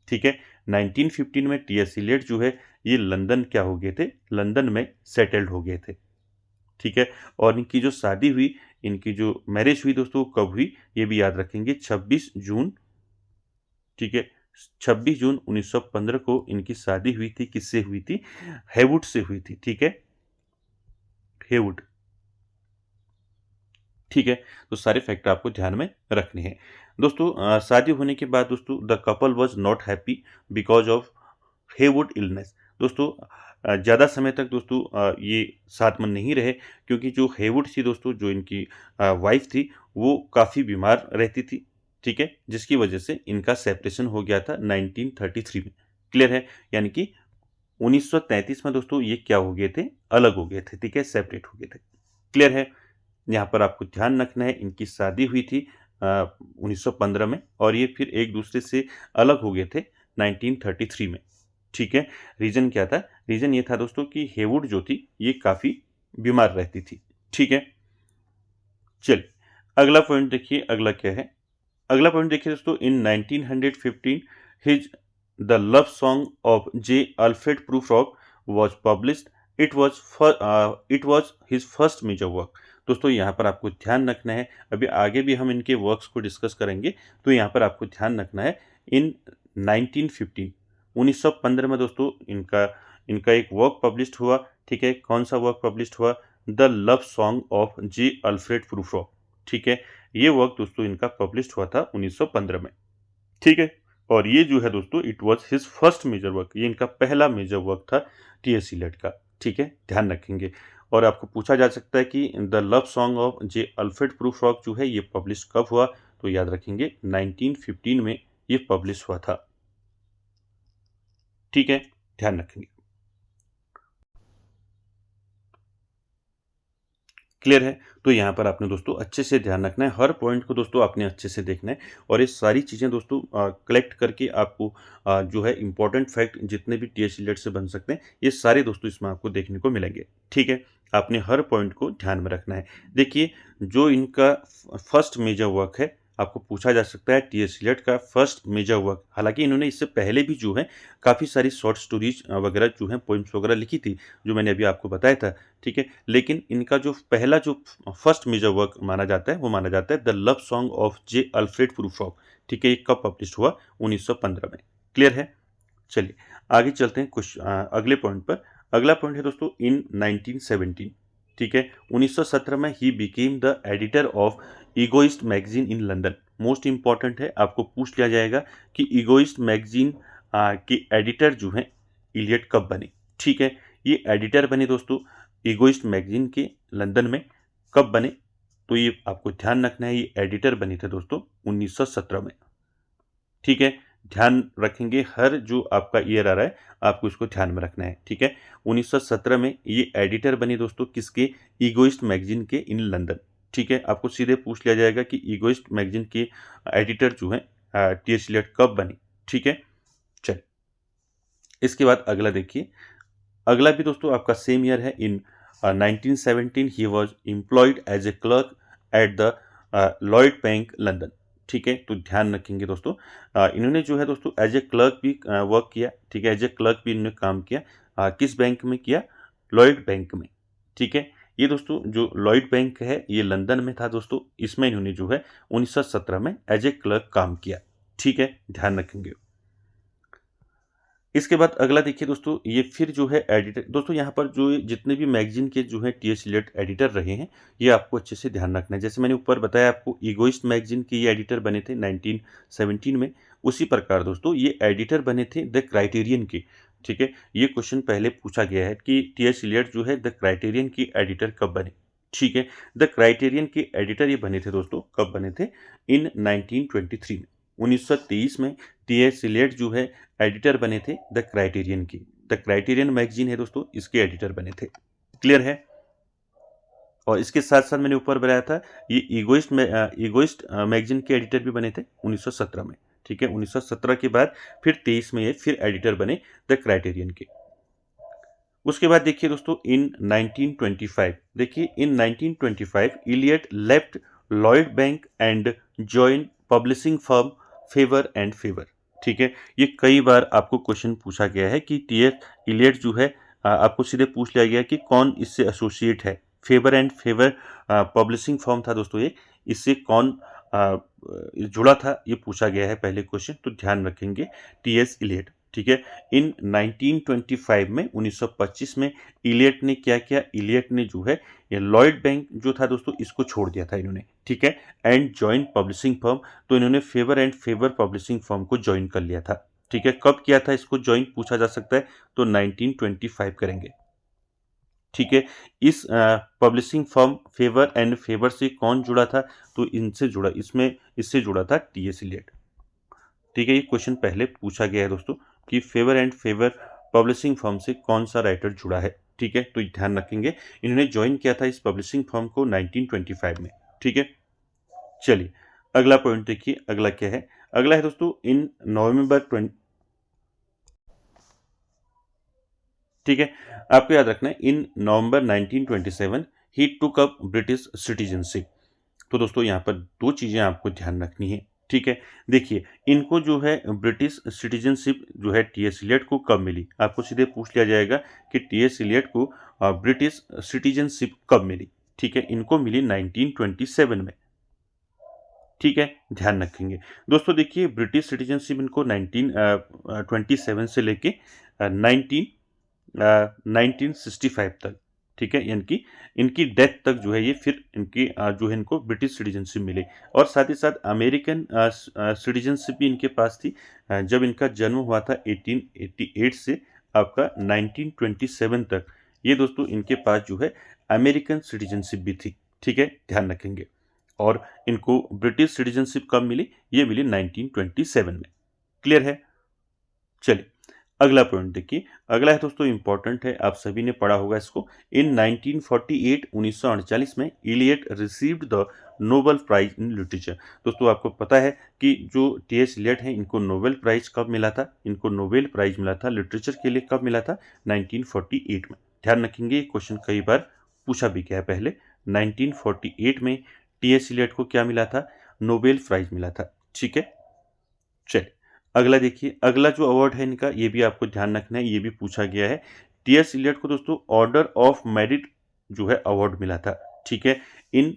ठीक है। 1915 में टी.एस. इलियट जो है ये लंदन क्या हो गए थे, लंदन में सेटल्ड हो गए थे, ठीक है। और इनकी जो शादी हुई, इनकी जो मैरिज हुई दोस्तों कब हुई, ये भी याद रखेंगे 26 जून, ठीक है। 26 जून 1915 को इनकी शादी हुई थी, किससे हुई थी, हेवुड से हुई थी, ठीक है, हेवुड, ठीक है। तो सारे फैक्टर आपको ध्यान में रखने हैं दोस्तों। शादी होने के बाद दोस्तों the couple was not happy because of Heywood illness. दोस्तों ज़्यादा समय तक दोस्तों ये साथ में नहीं रहे, क्योंकि जो हेवुड थी दोस्तों, जो इनकी वाइफ थी, वो काफ़ी बीमार रहती थी, ठीक है, जिसकी वजह से इनका सेपरेशन हो गया था 1933 में। क्लियर है, यानी कि 1933 में दोस्तों ये क्या हो गए थे, अलग हो गए थे, ठीक है, सेपरेट हो गए थे। क्लियर है। यहाँ पर आपको ध्यान रखना है इनकी शादी हुई थी 1915 में, और ये फिर एक दूसरे से अलग हो गए थे 1933 में, ठीक है। रीज़न क्या था, रीज़न ये था दोस्तों कि हेवुड जो थी ये काफ़ी बीमार रहती थी, ठीक है। चलिए अगला पॉइंट देखिए, अगला क्या है, अगला पॉइंट देखिए दोस्तों, in 1915 his the love song of J Alfred Prufrock was published. It was his first major work. दोस्तों यहाँ पर आपको ध्यान रखना है, अभी आगे भी हम इनके वर्क्स को डिस्कस करेंगे, तो यहाँ पर आपको ध्यान रखना है इन 1915 1915 में दोस्तों इनका इनका एक वर्क पब्लिश्ड हुआ, ठीक है। कौन सा वर्क पब्लिश्ड हुआ, the love song of J Alfred Prufrock, ठीक है। ये वर्क दोस्तों इनका पब्लिश्ड हुआ था 1915 में, ठीक है। और ये जो है दोस्तों it was his first major work, ये इनका पहला मेजर वर्क था टी.एस. इलियट का, ठीक है, ध्यान रखेंगे। और आपको पूछा जा सकता है कि the love song of J Alfred Prufrock जो है ये पब्लिश कब हुआ, तो याद रखेंगे 1915 में ये पब्लिश हुआ था, ठीक है, ध्यान रखेंगे। क्लियर है। तो यहाँ पर आपने दोस्तों अच्छे से ध्यान रखना है, हर पॉइंट को दोस्तों आपने अच्छे से देखना है, और ये सारी चीज़ें दोस्तों कलेक्ट करके आपको जो है इंपॉर्टेंट फैक्ट जितने भी टी.एस. इलियट से बन सकते हैं, ये सारे दोस्तों इसमें आपको देखने को मिलेंगे, ठीक है। आपने हर पॉइंट को ध्यान में रखना है। देखिए जो इनका फर्स्ट मेजर वर्क है, आपको पूछा जा सकता है टी.एस. इलियट का फर्स्ट मेजर वर्क, हालांकि इन्होंने इससे पहले भी जो है काफ़ी सारी शॉर्ट स्टोरीज वगैरह जो है पोइम्स वगैरह लिखी थी, जो मैंने अभी आपको बताया था, ठीक है। लेकिन इनका जो पहला जो फर्स्ट मेजर वर्क माना जाता है वो माना जाता है the love song of J Alfred Prufrock, ठीक है। ये कब पब्लिश हुआ, 1915 में। क्लियर है। चलिए आगे चलते हैं कुछ अगले पॉइंट पर। अगला पॉइंट है दोस्तों इन 1917, ठीक है, 1917 में he became the editor of egoist magazine in London. Most important है, आपको पूछ लिया जाएगा कि ईगोइस्ट मैगजीन के एडिटर जो हैं इलियट कब बने, ठीक है। ये एडिटर बने दोस्तों ईगोइस्ट मैगजीन के लंदन में, कब बने, तो ये आपको ध्यान रखना है, ये एडिटर बने थे दोस्तों 1917 में, ठीक है। ध्यान रखेंगे, हर जो आपका ईयर आ रहा है आपको इसको ध्यान में रखना है, ठीक है। 1917 में ये एडिटर बने दोस्तों किसके, ईगोइस्ट मैगजीन के इन लंदन, ठीक है। आपको सीधे पूछ लिया जाएगा कि ईगोइस्ट मैगजीन के एडिटर जो हैं टी.एस. इलियट कब बने, ठीक है। चलिए इसके बाद अगला देखिए, अगला भी दोस्तों आपका सेम ईयर है। In 1917 he was employed as a clerk at the Lloyd bank London, ठीक है। तो ध्यान रखेंगे दोस्तों इन्होंने जो है दोस्तों एज ए क्लर्क भी वर्क किया, ठीक है, एज ए क्लर्क भी इन्होंने काम किया। किस बैंक में किया, लॉयड बैंक में, ठीक है। ये दोस्तों जो लॉयड बैंक है ये लंदन में था दोस्तों, इसमें इन्होंने जो है 1917 में एज ए क्लर्क काम किया, ठीक है, ध्यान रखेंगे। इसके बाद अगला देखिए दोस्तों, ये फिर जो है एडिटर, दोस्तों यहाँ पर जो जितने भी मैगजीन के जो है टी.एस. इलियट एडिटर रहे हैं, ये आपको अच्छे से ध्यान रखना है। जैसे मैंने ऊपर बताया आपको ईगोइस्ट मैगजीन के ये एडिटर बने थे 1917 में, उसी प्रकार दोस्तों ये एडिटर बने थे द क्राइटेरियन के, ठीक है। ये क्वेश्चन पहले पूछा गया है कि टी.एस. इलियट जो है द क्राइटेरियन की एडिटर कब बने, ठीक है। द क्राइटेरियन के एडिटर ये बने थे दोस्तों, कब बने थे, इन 1923 में, 1923 में टीएस इलियट जो है एडिटर बने थे द क्राइटेरियन की। द क्राइटेरियन मैगजीन है दोस्तों, इसके एडिटर बने थे। क्लियर है। और इसके साथ साथ मैंने ऊपर बताया था ये ईगोइस्ट मैगजीन के एडिटर भी बने थे 1917 में। ठीक है, 1917 के बाद फिर 23 में ये फिर एडिटर बने द क्राइटेरियन के। उसके बाद देखिए दोस्तों इन 1925, देखिए in 1925 Eliot left Lloyd bank and join publishing firm Faber and Faber. ठीक है, ये कई बार आपको क्वेश्चन पूछा गया है कि टीएस इलियट जो है आपको सीधे पूछ लिया गया कि कौन इससे एसोसिएट है। Favour and favour publishing firm था दोस्तों ये, इससे कौन जुड़ा था ये पूछा गया है पहले क्वेश्चन, तो ध्यान रखेंगे टीएस इलियट। ठीक है, इन 1925 में 1925 में इलियट ने क्या किया, इलियट ने जो है ये लॉयड बैंक जो था दोस्तों इसको छोड़ दिया था इन्होंने। ठीक है, एंड जॉइन पब्लिशिंग फर्म, तो इन्होंने favour and favour publishing firm को ज्वाइन कर लिया था। ठीक है, कब किया था इसको ज्वाइन पूछा जा सकता है, तो 1925 करेंगे। ठीक है, इस publishing firm Faber and favour से कौन जुड़ा था, तो इनसे जुड़ा, इससे जुड़ा था टीएस इलियट। ठीक है, ये क्वेश्चन पहले पूछा गया है दोस्तों कि favour and favour publishing firm से कौन सा राइटर जुड़ा है। ठीक है, तो ध्यान रखेंगे इन्होंने ज्वाइन किया था इस पब्लिशिंग फर्म को 1925 में। ठीक है, चलिए अगला पॉइंट देखिए, अगला क्या है, अगला है दोस्तों इन नवंबर 20। ठीक है, आपको याद रखना है इन नवंबर 1927 ही टुक अप ब्रिटिश सिटीजनशिप। तो दोस्तों यहाँ पर दो चीज़ें आपको ध्यान रखनी है। ठीक है, देखिए इनको जो है ब्रिटिश सिटीजनशिप जो है टीएस इलियट को कब मिली, आपको सीधे पूछ लिया जाएगा कि टीएस इलियट को ब्रिटिश सिटीजनशिप कब मिली। ठीक है, इनको मिली 1927 में। ठीक है, ध्यान रखेंगे दोस्तों, देखिए ब्रिटिश सिटीजनशिप इनको 1927 से लेके 1965 तक, ठीक है, यानी कि इनकी डेथ तक जो है ये फिर इनकी जो है इनको ब्रिटिश सिटीजनशिप मिली। और साथ ही साथ अमेरिकन सिटीजनशिप भी इनके पास थी जब इनका जन्म हुआ था 1888 से आपका 1927 तक, ये दोस्तों इनके पास जो है अमेरिकन सिटीजनशिप भी थी। ठीक है, ध्यान रखेंगे। और इनको ब्रिटिश सिटीजनशिप कब मिली, ये मिली 1927 में। क्लियर है। चलिए अगला पॉइंट देखिए, अगला है दोस्तों इंपॉर्टेंट है, आप सभी ने पढ़ा होगा इसको। इन 1948 1948 में Eliot received the Nobel prize in literature. दोस्तों आपको पता है कि जो टीएस इलियट है इनको नोबेल प्राइज कब मिला था, इनको नोबेल प्राइज मिला था लिटरेचर के लिए, कब मिला था, 1948 में। ध्यान रखेंगे क्वेश्चन कई बार पूछा भी गया है पहले। 1948 में टीएस इलियट को क्या मिला था, नोबेल प्राइज मिला था। ठीक है, चलिए अगला देखिए, अगला जो अवार्ड है इनका ये भी आपको ध्यान रखना है, ये भी पूछा गया है। टीएस इलियट को दोस्तों ऑर्डर ऑफ मेरिट जो है अवार्ड मिला था। ठीक है, इन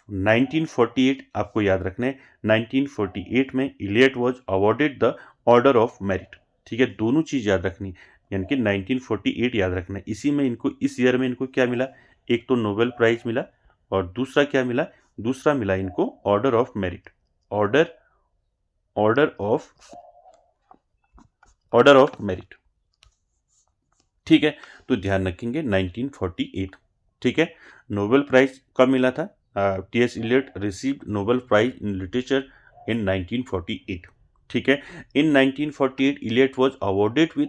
1948 आपको याद रखना है, 1948 में Eliot was awarded the order of merit. ठीक है, दोनों चीज याद रखनी, यानी कि 1948 याद रखना है, इसी में इनको, इस ईयर में इनको क्या मिला, एक तो नोबेल प्राइज मिला और दूसरा क्या मिला, दूसरा मिला इनको order of merit, order of merit. ठीक है, तो ध्यान रखेंगे 1948। ठीक है, नोबेल प्राइज कब मिला था, T S Eliot received Nobel prize in literature in 1948। ठीक है, in 1948 Eliot was awarded with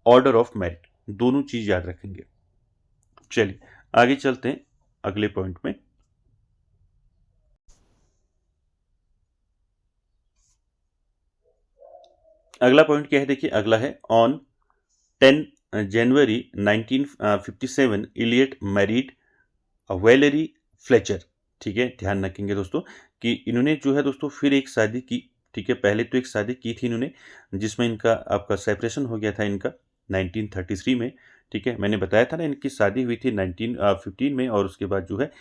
order of merit, दोनों चीज याद रखेंगे। चलिए आगे चलते हैं अगले पॉइंट में। अगला पॉइंट क्या है, देखिए अगला है on 10 January 1957 Eliot married Valerie Fletcher. ठीक है, ध्यान रखेंगे दोस्तों कि इन्होंने जो है दोस्तों फिर एक शादी की। ठीक है, पहले तो एक शादी की थी इन्होंने जिसमें इनका आपका सेपरेशन हो गया था इनका 1933 में। ठीक है, मैंने बताया था ना इनकी शादी हुई थी 1915 में और उसके बाद जो है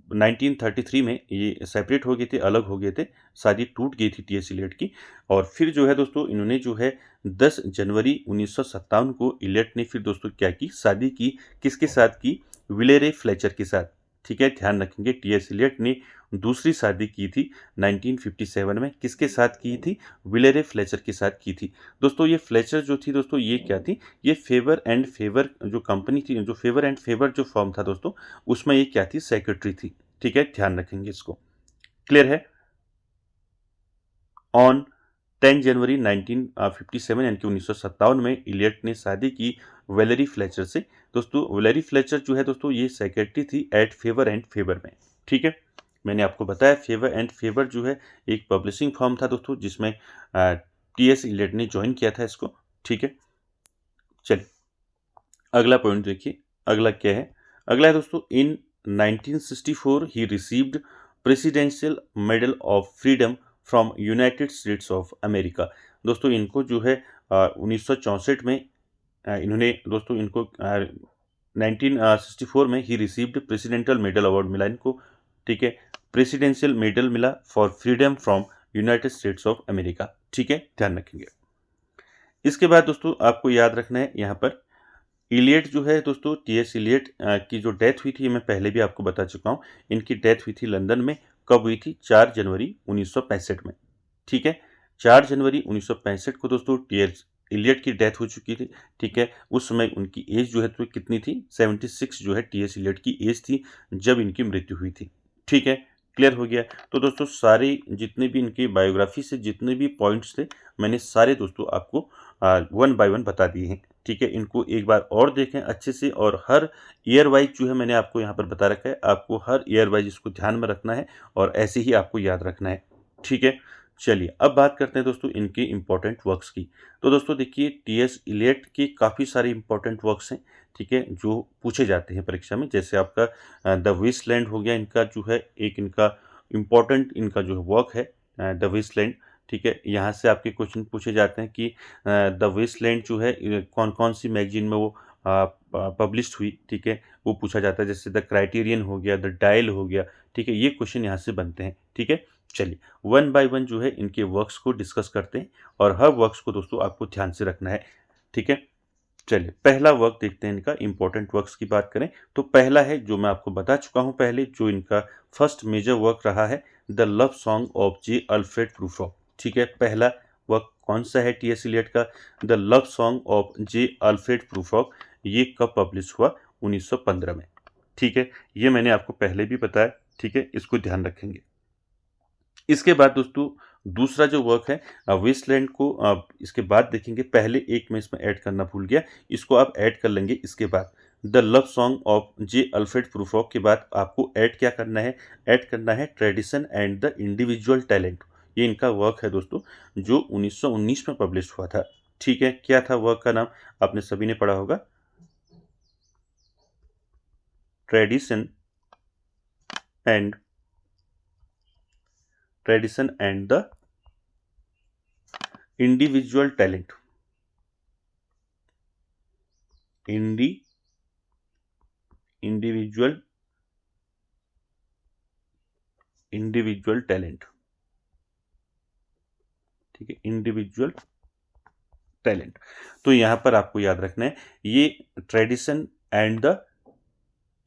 1933 में ये सेपरेट हो गए थे, अलग हो गए थे, शादी टूट गई थी टीएस इलियट की। और फिर जो है दोस्तों इन्होंने जो है 10 जनवरी 1957 को इलियट ने फिर दोस्तों क्या की, शादी की, किसके साथ की, विलेरे फ्लेचर के साथ। ठीक है, ध्यान रखेंगे टीएस इलियट ने दूसरी शादी की थी 1957 में, किसके साथ की थी, विलेरे फ्लेचर के साथ की थी। दोस्तों ये फ्लेचर जो थी दोस्तों ये क्या थी, ये फेवर एंड फेवर जो कंपनी थी, जो फेवर एंड फेवर जो फर्म था दोस्तों उसमें ये क्या थी, सेक्रेटरी थी। ठीक है, ध्यान रखेंगे इसको। क्लियर है। ऑन 10 जनवरी 1957 यानी कि 1957 में इलियट ने शादी की वेलेरी फ्लेचर से। दोस्तों वेलेरी फ्लेचर जो है दोस्तों ये सेक्रेटरी थी एट फेवर एंड फेवर में। ठीक है, मैंने आपको बताया फेवर एंड फेवर जो है एक पब्लिशिंग फर्म था दोस्तों, जिसमें टीएस इलियट ने ज्वाइन किया था इसको। ठीक है, चलिए अगला पॉइंट देखिए, अगला क्या है। अगला है दोस्तों, इन 1964 he received presidential medal of freedom from United states of America. दोस्तों इनको जो है 1964 में इन्होंने दोस्तों इनको 1964 में he received presidential medal award मिला इनको। ठीक है, प्रेसिडेंशियल मेडल मिला for freedom from United states of America. ठीक है, ध्यान रखेंगे। इसके बाद दोस्तों आपको याद रखना है यहाँ पर इलियट जो है दोस्तों, टीएस इलियट की जो डेथ हुई थी मैं पहले भी आपको बता चुका हूँ। इनकी डेथ हुई थी लंदन में। कब हुई थी? 4 जनवरी 1965 में। ठीक है, 4 जनवरी 1965 को दोस्तों टीएस इलियट की डेथ हो चुकी थी। ठीक है, उस समय उनकी एज जो है तो कितनी थी? 76 जो है टीएस इलियट की एज थी जब इनकी मृत्यु हुई थी। ठीक है, क्लियर हो गया। तो दोस्तों सारे जितने भी इनकी बायोग्राफी से जितने भी पॉइंट्स थे मैंने सारे दोस्तों आपको 1 बाय 1 बता दिए हैं। ठीक है, इनको एक बार और देखें अच्छे से, और हर ईयर वाइज जो है मैंने आपको यहाँ पर बता रखा है, आपको हर ईयर वाइज इसको ध्यान में रखना है और ऐसे ही आपको याद रखना है। ठीक है, चलिए अब बात करते हैं दोस्तों इनके इम्पोर्टेंट वर्क्स की। तो दोस्तों देखिए टीएस इलियट के काफ़ी सारे इम्पोर्टेंट वर्क्स हैं। ठीक है, जो पूछे जाते हैं परीक्षा में, जैसे आपका द वेस्टलैंड हो गया इनका जो है एक इनका इम्पोर्टेंट इनका जो वर्क है द वेस्टलैंड। ठीक है, यहाँ से आपके क्वेश्चन पूछे जाते हैं कि द वेस्टलैंड जो है कौन कौन सी मैगजीन में वो पब्लिश्ड हुई। ठीक है, वो पूछा जाता है, जैसे द क्राइटेरियन हो गया, द डायल हो गया। ठीक है, ये क्वेश्चन यहाँ से बनते हैं। ठीक है, चलिए 1 बाय 1 जो है इनके वर्क्स को डिस्कस करते हैं और हर वर्क्स को दोस्तों आपको ध्यान से रखना है। ठीक है, चलिए पहला वर्क देखते हैं इनका। इंपॉर्टेंट वर्क्स की बात करें तो पहला है जो मैं आपको बता चुका हूं पहले, जो इनका फर्स्ट मेजर वर्क रहा है, the love song of J Alfred Prufrock. ठीक है, पहला वर्क कौन सा है टीएस इलियट का? The love song of J Alfred Prufrock. ये कब पब्लिश हुआ? 1915 में। ठीक है, ये मैंने आपको पहले भी बताया। ठीक है, इसको ध्यान रखेंगे। इसके बाद दोस्तों दूसरा जो वर्क है वेस्टलैंड को इसके बाद देखेंगे। पहले एक मैं इसमें ऐड करना भूल गया, इसको आप ऐड कर लेंगे इसके बाद। The love song of J Alfred Prufrock के बाद आपको ऐड क्या करना है? ऐड करना है tradition and the individual talent. ये इनका वर्क है दोस्तों जो 1919 में पब्लिश हुआ था। ठीक है, क्या था वर्क का नाम? आपने सभी ने पढ़ा होगा, tradition and the individual talent. Individual talent. ठीक है, इंडिविजुअल टैलेंट। तो यहां पर आपको याद रखना है ये tradition and the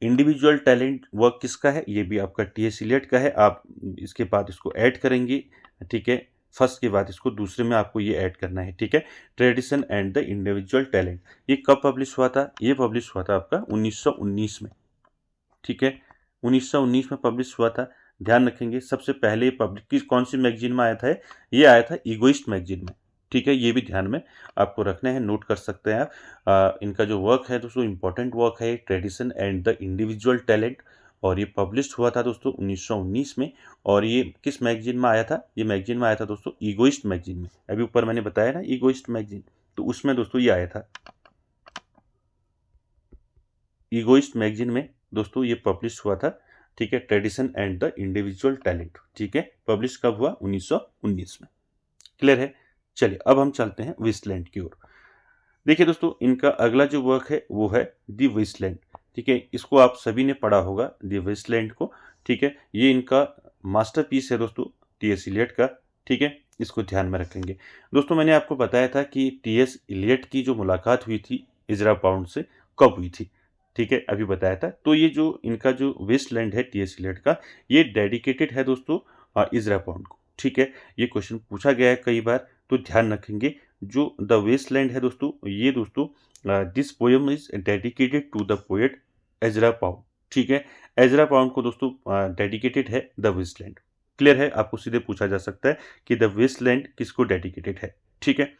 individual talent work किसका है? ये भी आपका टीएस इलियट का है। आप इसके बाद इसको ऐड करेंगे। ठीक है, फर्स्ट के बाद इसको दूसरे में आपको ये ऐड करना है। ठीक है, tradition and the individual talent. ये कब पब्लिश हुआ था? ये पब्लिश हुआ था आपका 1919 में। ठीक है, 1919 में पब्लिश हुआ था। ध्यान रखेंगे सबसे पहले पब्लिश कौन सी मैगजीन में आया था? ये आया था इगोइस्ट मैगजीन में। ठीक है, ये भी ध्यान में आपको रखना है, नोट कर सकते हैं आप। इनका जो वर्क है दोस्तों इंपॉर्टेंट वर्क है tradition and the individual talent, और ये पब्लिश हुआ था दोस्तों 1919 में। और ये किस मैगजीन में आया था? ये मैगजीन में आया था दोस्तों इगोइस्ट मैगजीन में। अभी ऊपर मैंने बताया ना इगोइस्ट मैगजीन, तो उसमें दोस्तों ये आया था इगोइस्ट मैगजीन में दोस्तों ये पब्लिश हुआ था। ठीक है, tradition and the individual talent. ठीक है, पब्लिश कब हुआ? 1919 में। क्लियर है? चलिए अब हम चलते हैं वेस्टलैंड की ओर। देखिए दोस्तों इनका अगला जो वर्क है वो है दी वेस्टलैंड। ठीक है, इसको आप सभी ने पढ़ा होगा दी वेस्टलैंड को। ठीक है, ये इनका मास्टरपीस है दोस्तों टीएस इलियट का। ठीक है, इसको ध्यान में रखेंगे। दोस्तों मैंने आपको बताया था कि टीएस इलियट की जो मुलाकात हुई थी इजरा पाउंड से, कब हुई थी? ठीक है, अभी बताया था। तो ये जो इनका जो वेस्टलैंड है टीएस इलियट का, ये डेडिकेटेड है दोस्तों इजरा पाउंड को। ठीक है, ये क्वेश्चन पूछा गया है कई बार, तो ध्यान रखेंगे। जो द वेस्टलैंड है दोस्तों, ये दोस्तों this poem is dedicated to the poet Ezra Pound. ठीक है, एजरा पाउंड को दोस्तों डेडिकेटेड है द वेस्टलैंड। क्लियर है, आपको सीधे पूछा जा सकता है कि द वेस्टलैंड किसको डेडिकेटेड है। ठीक है,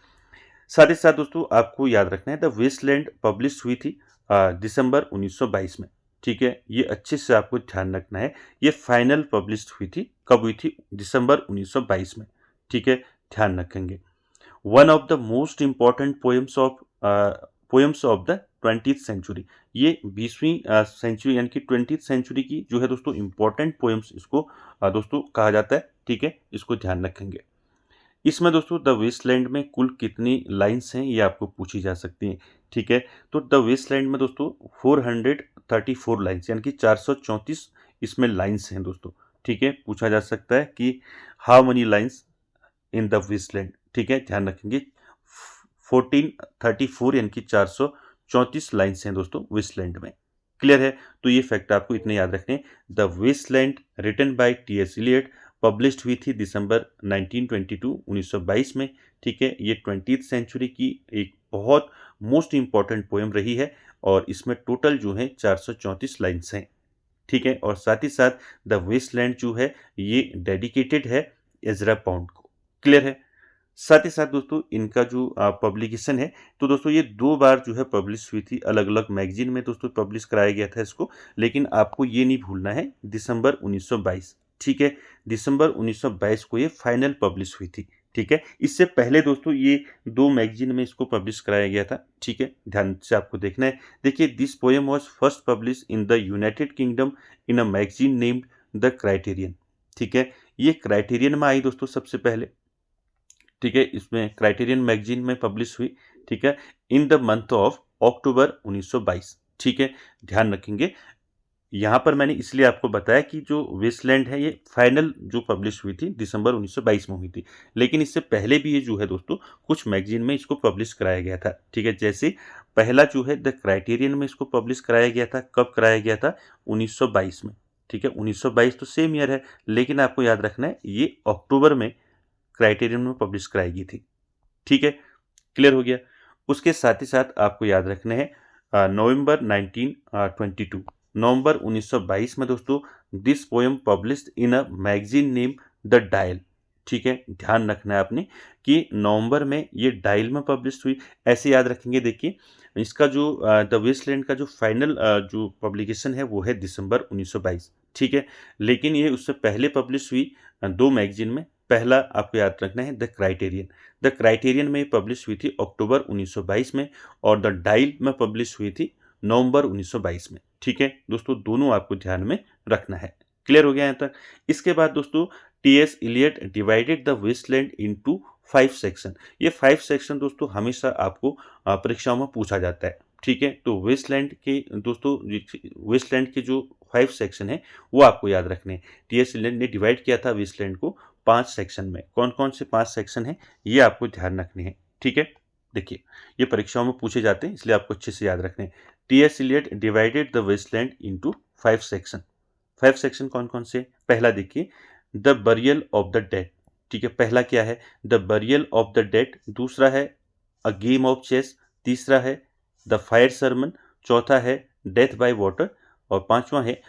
साथ ही साथ दोस्तों आपको याद रखना है द वेस्टलैंड पब्लिश हुई थी दिसंबर 1922 में। ठीक है, ये अच्छे से आपको ध्यान रखना है, ये फाइनल पब्लिश हुई थी, कब हुई थी, दिसंबर 1922 में। ठीक है, ध्यान रखेंगे। One of the most important poems of the 20th century, ये 20वीं सेंचुरी यानी कि 20th सेंचुरी की जो है दोस्तों इम्पॉर्टेंट पोएम्स इसको दोस्तों कहा जाता है। ठीक है, इसको ध्यान रखेंगे। इसमें दोस्तों द वेस्टलैंड में कुल कितनी लाइन्स हैं ये आपको पूछी जा सकती हैं। ठीक है, तो द वेस्टलैंड में दोस्तों 434 लाइन्स यानी कि 434 इसमें लाइन्स हैं दोस्तों। ठीक है, पूछा जा सकता है कि how many lines in the Waste Land. ठीक है, ध्यान रखेंगे 1434 यानी कि 434 लाइन्स हैं दोस्तों वेस्टलैंड में। क्लियर है, तो ये फैक्ट आपको इतने याद रखने। The Waste Land written by T S. Eliot published हुई थी दिसंबर 1922 में। ठीक है, ये 20th सेंचुरी की एक बहुत मोस्ट इंपॉर्टेंट पोएम रही है और इसमें टोटल जो है 434 लाइन्स हैं। ठीक है, और साथ ही साथ द वेस्टलैंड जो है ये डेडिकेटेड है एजरा पाउंड को। क्लियर है, साथ ही साथ दोस्तों इनका जो पब्लिकेशन है, तो दोस्तों ये 2 बार जो है पब्लिश हुई थी, अलग अलग मैगजीन में दोस्तों पब्लिश कराया गया था इसको, लेकिन आपको ये नहीं भूलना है दिसंबर 1922। ठीक है, दिसंबर 1922 को ये फाइनल पब्लिश हुई थी। ठीक है, इससे पहले दोस्तों ये 2 मैगजीन में इसको पब्लिश कराया गया था। ठीक है, ध्यान से आपको देखना है। देखिए, this poem was first publish in the United kingdom in a magazine named the criterion. ठीक है, ये क्राइटेरियन में आई दोस्तों सबसे पहले। ठीक है, इसमें क्राइटेरियन मैगजीन में पब्लिश हुई। ठीक है, in the month of October 1922। ठीक है, ध्यान रखेंगे, यहाँ पर मैंने इसलिए आपको बताया कि जो वेस्टलैंड है ये फाइनल जो पब्लिश हुई थी दिसंबर 1922 में हुई थी, लेकिन इससे पहले भी ये जो है दोस्तों कुछ मैगजीन में इसको पब्लिश कराया गया था। ठीक है, जैसे पहला जो है द क्राइटेरियन में इसको पब्लिश कराया गया था, कब कराया गया था, 1922 में। ठीक है, 1922 तो सेम ईयर है, लेकिन आपको याद रखना है ये अक्टूबर में क्राइटेरियन में पब्लिश कराई गई थी। ठीक है, क्लियर हो गया। उसके साथ ही साथ आपको याद रखने हैं नवंबर 1922, नवंबर 1922 में दोस्तों this poem published in a magazine name the dial. ठीक है, ध्यान रखना है आपने कि नवंबर में ये डायल में पब्लिश हुई। ऐसे याद रखेंगे, देखिए इसका जो द वेस्टलैंड का जो फाइनल जो पब्लिकेशन है वो है दिसंबर 1922। ठीक है, लेकिन ये उससे पहले पब्लिश हुई 2 मैगजीन में। पहला आपको याद रखना है द क्राइटेरियन। द क्राइटेरियन में पब्लिश हुई थी अक्टूबर 1922 में और द डायल में पब्लिश हुई थी नवंबर 1922 में। ठीक है दोस्तों, दोनों आपको ध्यान में रखना है। क्लियर हो गया यहाँ तक। इसके बाद दोस्तों T S. Eliot divided the Waste Land into 5 section. ये 5 सेक्शन दोस्तों हमेशा आपको परीक्षाओं में पूछा जाता है। ठीक है, तो वेस्टलैंड के दोस्तों वेस्टलैंड के जो 5 सेक्शन है वो आपको याद रखने हैं। टी.एस. इलियट ने डिवाइड किया था वेस्टलैंड को 5 सेक्शन में। कौन कौन से 5 सेक्शन हैं ये आपको ध्यान रखने हैं। ठीक है, देखिए ये परीक्षाओं में पूछे जाते हैं इसलिए आपको अच्छे से याद रखने हैं। T S. Eliot divided the Waste Land into 5 section. 5 section कौन कौन से? पहला देखिए the burial of the dead. ठीक है, पहला क्या है? The burial of the dead. दूसरा है अ गेम ऑफ चेस। तीसरा है द फायर सरमन। चौथा है डेथ बाय वाटर और पांचवा है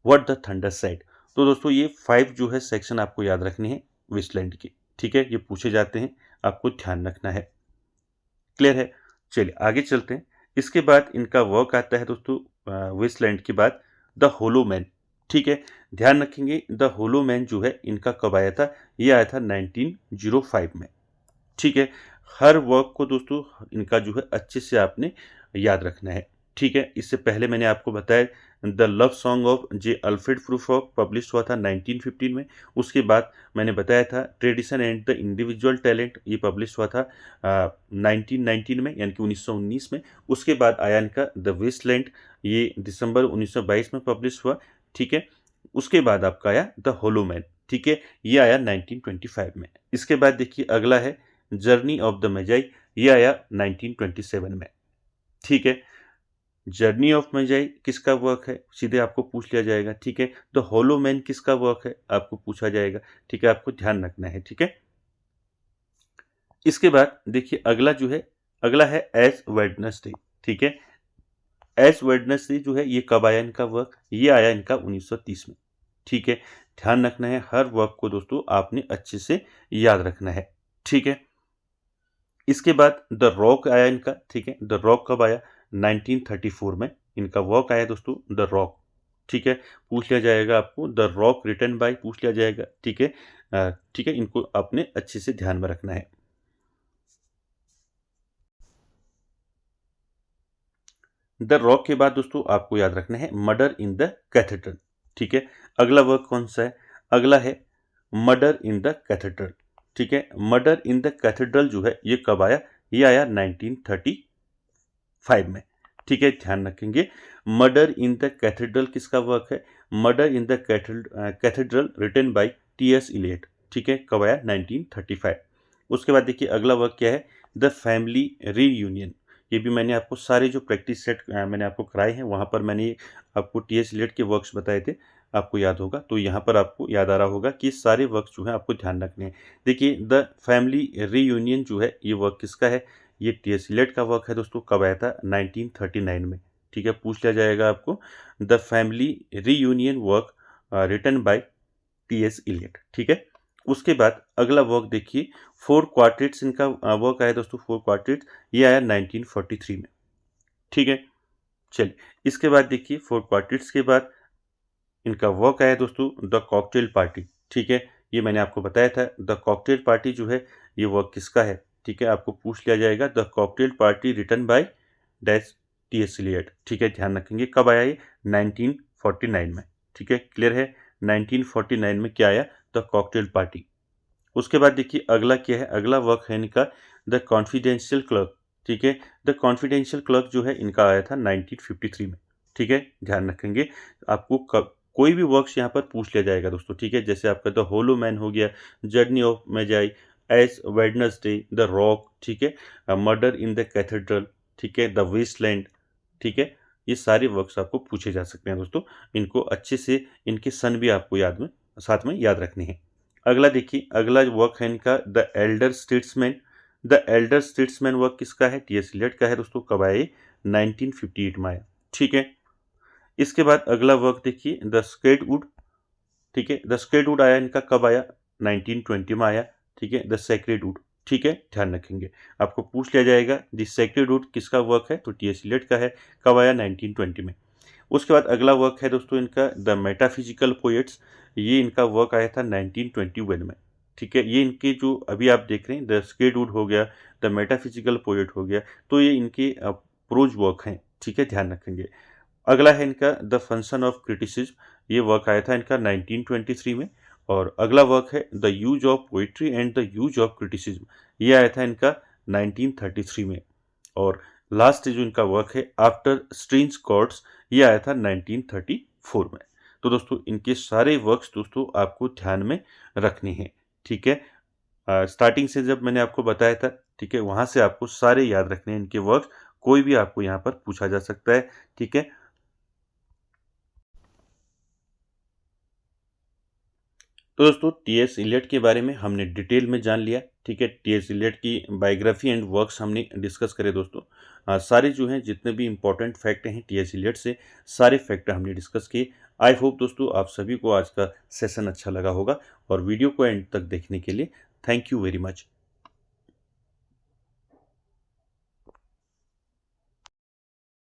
व्हाट द थंडर सेड। तो दोस्तों ये 5 जो है सेक्शन आपको याद रखने हैं वेस्टलैंड की। ठीक है, ये पूछे जाते हैं, आपको ध्यान रखना है। क्लियर है, चलिए आगे चलते हैं। इसके बाद इनका वर्क आता है दोस्तों वेस्टलैंड के बाद द होलो मैन। ठीक है, ध्यान रखेंगे द होलो मैन जो है इनका कब आया था? ये आया था 1905 में। ठीक है, हर वर्क को दोस्तों इनका जो है अच्छे से आपने याद रखना है। ठीक है, इससे पहले मैंने आपको बताया the love song of J Alfred Prufrock publish हुआ था 1915 में। उसके बाद मैंने बताया था tradition and the individual talent, ये पब्लिश हुआ था 1919 में यानी कि 1919 में। उसके बाद आया इनका द वेस्टलैंड, ये दिसंबर 1922 में पब्लिश हुआ। ठीक है, उसके बाद आपका आया द होलो मैन। ठीक है, ये आया 1925 में। इसके बाद देखिए अगला है जर्नी ऑफ द मेजाई, ये आया 1927 में। ठीक है, जर्नी ऑफ मेजाई किसका वर्क है? सीधे आपको पूछ लिया जाएगा। ठीक है, द होलो मैन किसका वर्क है? आपको पूछा जाएगा। ठीक है, आपको ध्यान रखना है। ठीक है, इसके बाद देखिए अगला जो है, अगला है एज वेडनेसडे। ठीक है, एज वेडनेसडे जो है ये कब आया इनका वर्क? ये आया इनका 1930 में। ठीक है, ध्यान रखना है, हर वर्क को दोस्तों आपने अच्छे से याद रखना है। ठीक है, इसके बाद द रॉक आया इनका। ठीक है, द रॉक कब आया? 1934 में इनका वर्क आया दोस्तों, द रॉक। ठीक है, पूछ लिया जाएगा आपको द रॉक रिटन बाय, पूछ लिया जाएगा। ठीक है, ठीक है, इनको आपने अच्छे से ध्यान में रखना है। द रॉक के बाद दोस्तों आपको याद रखना है मर्डर इन द कैथेड्रल। ठीक है, अगला वर्क कौन सा है? अगला है मर्डर इन द कैथेड्रल। ठीक है, मर्डर इन द कैथेड्रल जो है ये कब आया? ये आया 1935 में। ठीक है, ध्यान रखेंगे, मर्डर इन द कैथेड्रल किसका वर्क है? Murder in the cathedral written by T S. Eliot. ठीक है, कब आया? 1935। उसके बाद देखिए अगला वर्क क्या है? The family reunion. ये भी मैंने आपको सारे जो प्रैक्टिस सेट मैंने आपको कराए हैं, वहाँ पर मैंने आपको टी.एस. इलियट के वर्क्स बताए थे, आपको याद होगा। तो यहाँ पर आपको याद आ रहा होगा कि सारे वर्क्स जो हैं आपको ध्यान रखने हैं। देखिए द फैमिली रीयूनियन जो है ये वर्क किसका है? ये टी.एस. इलियट का वर्क है दोस्तों। कब आया था? 1939 में। ठीक है, पूछ लिया जाएगा आपको the family reunion work written by T S. Eliot. ठीक है, उसके बाद अगला वर्क देखिए, फोर क्वार्टेट्स इनका वर्क आया दोस्तों, फोर क्वार्टेट्स, ये आया 1943 में। ठीक है, चलिए इसके बाद देखिए फोर क्वार्टेट्स के बाद इनका वर्क आया दोस्तों द कॉकटेल पार्टी। ठीक है, ये मैंने आपको बताया था द कॉकटेल पार्टी जो है ये वर्क किसका है? ठीक है, आपको पूछ लिया जाएगा the cocktail party written by dash T S. Eliot. ठीक है, ध्यान रखेंगे कब आया ये? 1949 में। ठीक है, क्लियर है, 1949 में क्या आया? The cocktail party. उसके बाद देखिए अगला क्या है? अगला वर्क है इनका द कॉन्फिडेंशियल क्लर्क। ठीक है, द कॉन्फिडेंशियल क्लर्क जो है इनका आया था 1953 में। ठीक है, ध्यान रखेंगे, आपको कोई भी वर्क्स यहाँ पर पूछ लिया जाएगा दोस्तों। ठीक है, जैसे आपका द होलो मैन हो गया, journey of Magi, Ash Wednesday, the rock. ठीक है, मर्डर इन द कैथेड्रल। ठीक है, द वेस्टलैंड। ठीक है, ये सारे वर्क्स आपको पूछे जा सकते हैं दोस्तों। इनको अच्छे से इनके सन भी आपको साथ में याद रखने हैं। अगला देखिए, अगला वर्क है इनका the Elder statesman. The Elder statesman work किसका है? टी.एस. इलियट का है दोस्तों। कब आया ये? 1958 में आया। ठीक है, इसके बाद अगला वर्क देखिए द स्केटवुड। ठीक है, द स्केटवुड आया इनका कब आया? 1920 में आया। ठीक है, द सेक्रेड वुड। ठीक है, ध्यान रखेंगे, आपको पूछ लिया जाएगा द सेक्रेड वुड किसका वर्क है? तो टी.एस. इलियट का है। कब आया? 1920 में। उसके बाद अगला वर्क है दोस्तों इनका द मेटाफिजिकल पोएट्स। ये इनका वर्क आया था 1921 में। ठीक है, ये इनके जो अभी आप देख रहे हैं द स्केडवुड हो गया, द मेटाफिजिकल पोएट हो गया, तो ये इनके प्रोज वर्क हैं। ठीक है, ध्यान रखेंगे। अगला है इनका द फंक्शन ऑफ क्रिटिसिज्म। ये वर्क आया था इनका 1923 में। और अगला वर्क है the use of poetry and the use of criticism. ये आया था इनका 1933 में। और लास्ट जो इनका वर्क है आफ्टर स्ट्रेंज कॉर्ड्स, ये आया था 1934 में। तो दोस्तों इनके सारे वर्क्स दोस्तों आपको ध्यान में रखने हैं। ठीक है, स्टार्टिंग से जब मैंने आपको बताया था, ठीक है, वहाँ से आपको सारे याद रखने हैं इनके वर्क्स। कोई भी आपको यहाँ पर पूछा जा सकता है। ठीक है, तो दोस्तों टी.एस. इलियट के बारे में हमने डिटेल में जान लिया। ठीक है, टी.एस. इलियट की बायोग्राफी एंड वर्क्स हमने डिस्कस करे दोस्तों। सारे जो हैं जितने भी इंपॉर्टेंट फैक्ट हैं टी.एस. इलियट से, सारे फैक्ट हमने डिस्कस किए। आई होप दोस्तों आप सभी को आज का सेशन अच्छा लगा होगा, और वीडियो को एंड तक देखने के लिए थैंक यू वेरी मच।